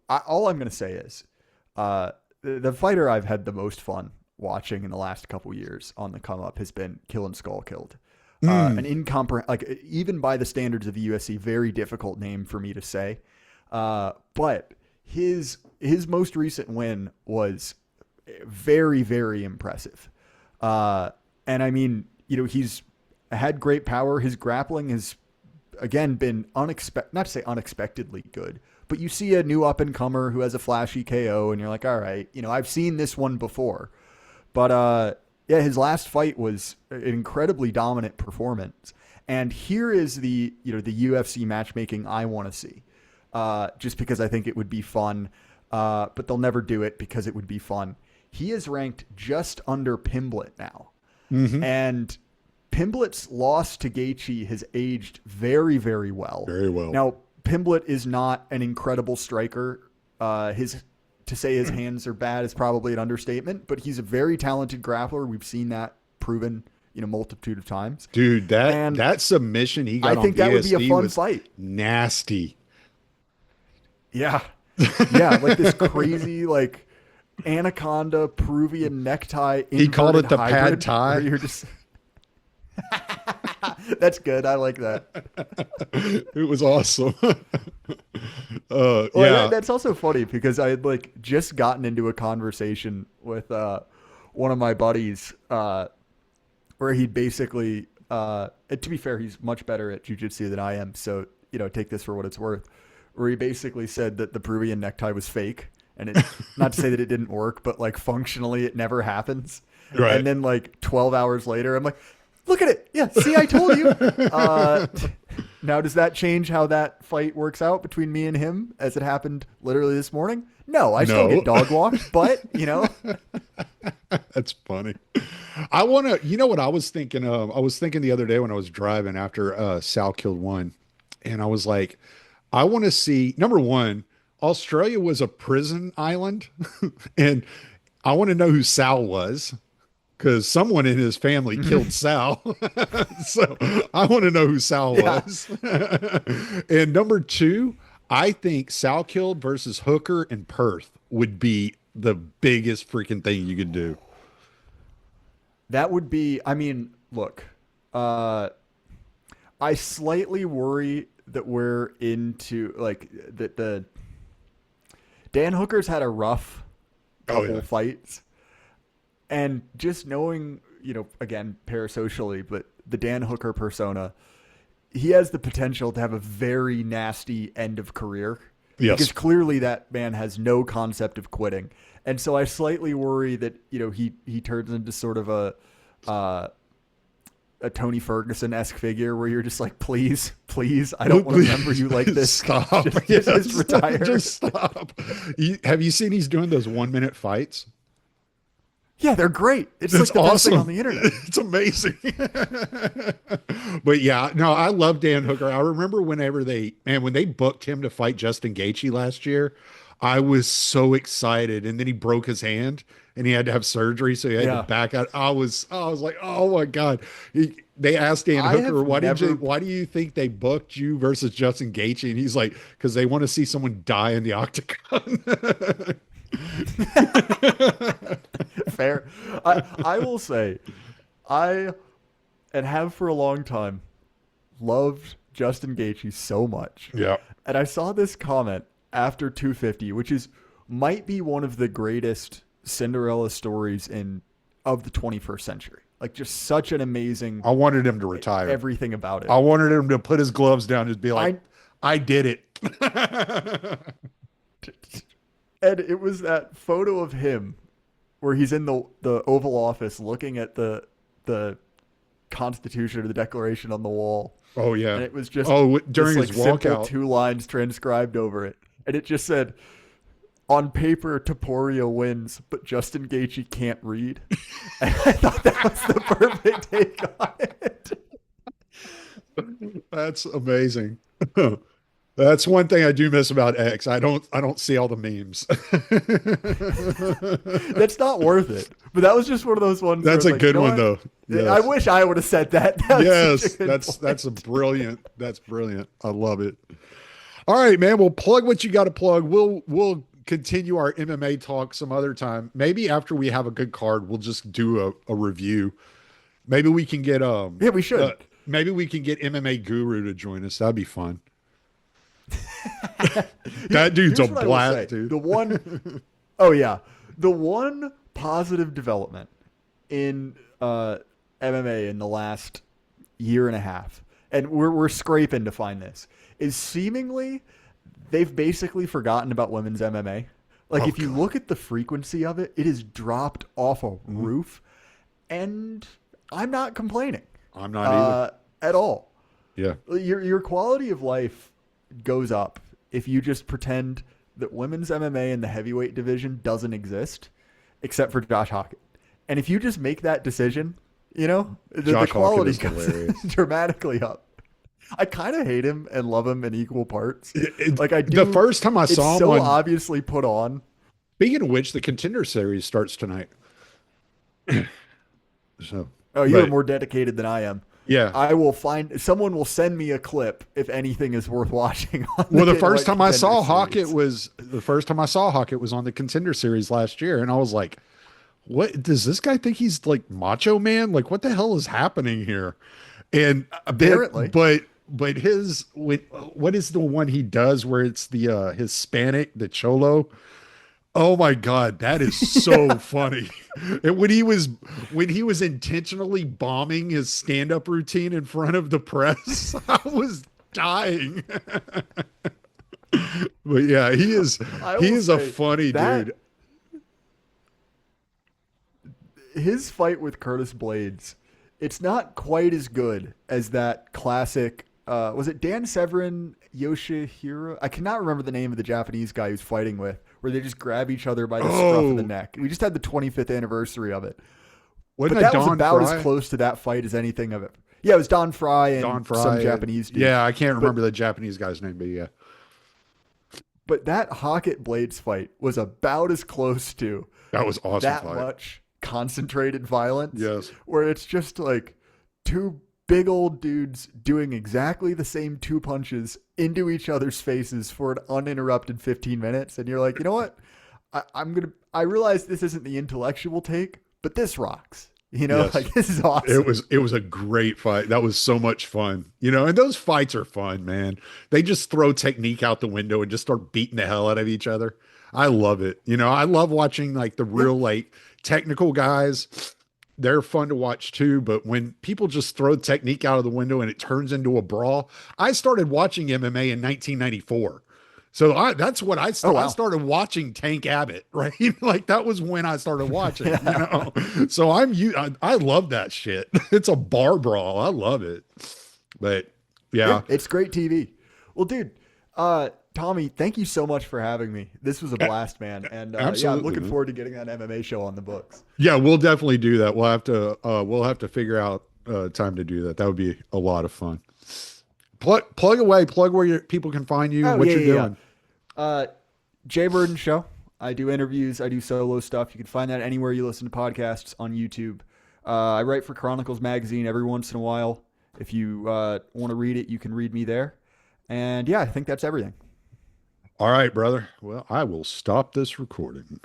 all I'm going to say is the fighter I've had the most fun watching in the last couple years on the come up has been Kill and Skull Killed. An Mm. like even by the standards of the UFC, very difficult name for me to say. But his most recent win was very, very impressive. And I mean, he's had great power. His grappling has again been not to say unexpectedly good, but you see a new up and comer who has a flashy KO, and you're like, all right, I've seen this one before. But yeah, his last fight was an incredibly dominant performance. And here is the UFC matchmaking I want to see, just because I think it would be fun. But they'll never do it because it would be fun. He is ranked just under Pimblett now, and Pimblett's loss to Gaethje has aged very, very well. Very well. Now, Pimblett is not an incredible striker. To say his hands are bad is probably an understatement, but he's a very talented grappler. We've seen that proven, multitude of times. Dude, that submission he got I think that would be a fun fight. Nasty. Yeah. Yeah, like this crazy, like, anaconda Peruvian necktie. He called it the hybrid, pad thai. You're just... That's good. I like that. It was awesome. Well, yeah. That's also funny because I had like just gotten into a conversation with one of my buddies where he basically, to be fair, he's much better at jiu-jitsu than I am. So, take this for what it's worth. Where he basically said that the Peruvian necktie was fake. And not to say that it didn't work, but like functionally it never happens. Right. And then like 12 hours later, I'm like, look at it. Yeah, see, I told you. Now, does that change how that fight works out between me and him as it happened literally this morning? No, I still get dog walked, but, That's funny. I want to, what I was thinking of? I was thinking the other day when I was driving after Sal killed one, and I was like, I want to see, number one, Australia was a prison island, and I want to know who Sal was. Because someone in his family killed Sal. So I want to know who Sal was. And number two, I think Sal killed versus Hooker and Perth would be the biggest freaking thing you could do. That would be, look, I slightly worry that we're into, like, that the Dan Hooker's had a rough couple fights. And just knowing, again, parasocially, but the Dan Hooker persona, he has the potential to have a very nasty end of career. Yes. Because clearly that man has no concept of quitting. And so I slightly worry that, he turns into sort of a Tony Ferguson-esque figure where you're just like, please, I don't want to remember you like this. Stop. Just retire. Just stop. Have you seen he's doing those 1-minute fights? Yeah, they're great. It's like the best thing on the internet. It's amazing. But yeah, no, I love Dan Hooker. I remember when they booked him to fight Justin Gaethje last year, I was so excited. And then he broke his hand and he had to have surgery. So he had to back out. I was like, oh my God. They asked Dan Hooker, why do you think they booked you versus Justin Gaethje? And he's like, because they want to see someone die in the octagon. Fair. I will say, I have for a long time loved Justin Gaethje so much. Yeah. And I saw this comment after 250, which might be one of the greatest Cinderella stories of the 21st century. Like, just such an amazing. I wanted him to retire. Everything about it. I wanted him to put his gloves down and just be like, I did it. And it was that photo of him where he's in the Oval Office looking at the Constitution or the Declaration on the wall. Oh, yeah. And it was just during his walkout, 2 lines transcribed over it. And it just said, on paper, Topuria wins, but Justin Gaethje can't read. And I thought that was the perfect take on it. That's amazing. That's one thing I do miss about X. I don't see all the memes. That's not worth it. But that was just one of those ones. That's a good one, though. Yes. I wish I would have said that. Yes, that's brilliant. That's brilliant. I love it. All right, man. Well, plug what you got to plug. We'll continue our MMA talk some other time. Maybe after we have a good card, we'll just do a review. Maybe we can get Yeah, we should. Maybe we can get MMA Guru to join us. That'd be fun. That dude's a blast, dude. The one positive development in MMA in the last year and a half, and we're scraping to find this, is seemingly they've basically forgotten about women's MMA. Like Oh if you God. look at the frequency of it, it has dropped off a Mhm. roof, and I'm not complaining I'm not either. at all. Yeah. Your quality of life goes up if you just pretend that women's MMA in the heavyweight division doesn't exist, except for Josh Hockett. And if you just make that decision, the Josh Hawkins quality is goes hilarious. dramatically up. I kind of hate him and love him in equal parts. Like I The do. first time I It's saw him so on, obviously put on. speaking of which, the Contender Series starts tonight. So, Oh, you are but more dedicated than I am. yeah. I will find someone will send me a clip if anything is worth watching on Well, the Dana White Contender Series. The first time I saw Hawkett was on the Contender Series last year, and I was like, "What does this guy think he's like Macho Man? Like, what the hell is happening here?" And then, Apparently. but what is the one he does where it's the Hispanic, the Cholo? Oh my God, that is so funny. And when he was intentionally bombing his stand-up routine in front of the press, I was dying. But yeah, I he will is a say funny that dude. his fight with Curtis Blades, it's not quite as good as that classic. Was it Dan Severn Yoshihiro? I cannot remember the name of the Japanese guy who's fighting with, where they just grab each other by the scruff of the Oh, neck. We just had the 25th anniversary of it, wasn't but that that was Don about as Fry? close to that fight as anything of it. Yeah, it was Don Fry and Don some Fry. Japanese dude. Yeah, I can't But remember the Japanese guy's name, but yeah. but that Hockett Blades fight was about as close to That was awesome that fight. much concentrated violence, Yes. where it's just like two big old dudes doing exactly the same two punches into each other's faces for an uninterrupted 15 minutes. And you're like, you know what? I realize this isn't the intellectual take, but this rocks. Yes. Like this is awesome. It was a great fight. That was so much fun. And those fights are fun, man. They just throw technique out the window and just start beating the hell out of each other. I love it. I love watching like the Yeah. real like technical guys. They're fun to watch too, but when people just throw technique out of the window and it turns into a brawl, I started watching MMA in 1994. So that's what Oh, I wow. started watching Tank Abbott, right? Like that was when I started watching, Yeah. So I love that shit. It's a bar brawl. I love it. But Yeah. yeah, It's great TV. Well, dude, Tommy, thank you so much for having me. This was a blast, man. And yeah, I'm absolutely, looking man. forward to getting that MMA show on the books. Yeah, we'll definitely do that. We'll have to figure out time to do that. That would be a lot of fun. Plug away, plug where people can find you, Oh, what yeah, you're yeah, yeah. doing. Jay Burden Show. I do interviews. I do solo stuff. You can find that anywhere you listen to podcasts on YouTube. I write for Chronicles Magazine every once in a while. If you want to read it, you can read me there. And yeah, I think that's everything. All right, brother. Well, I will stop this recording.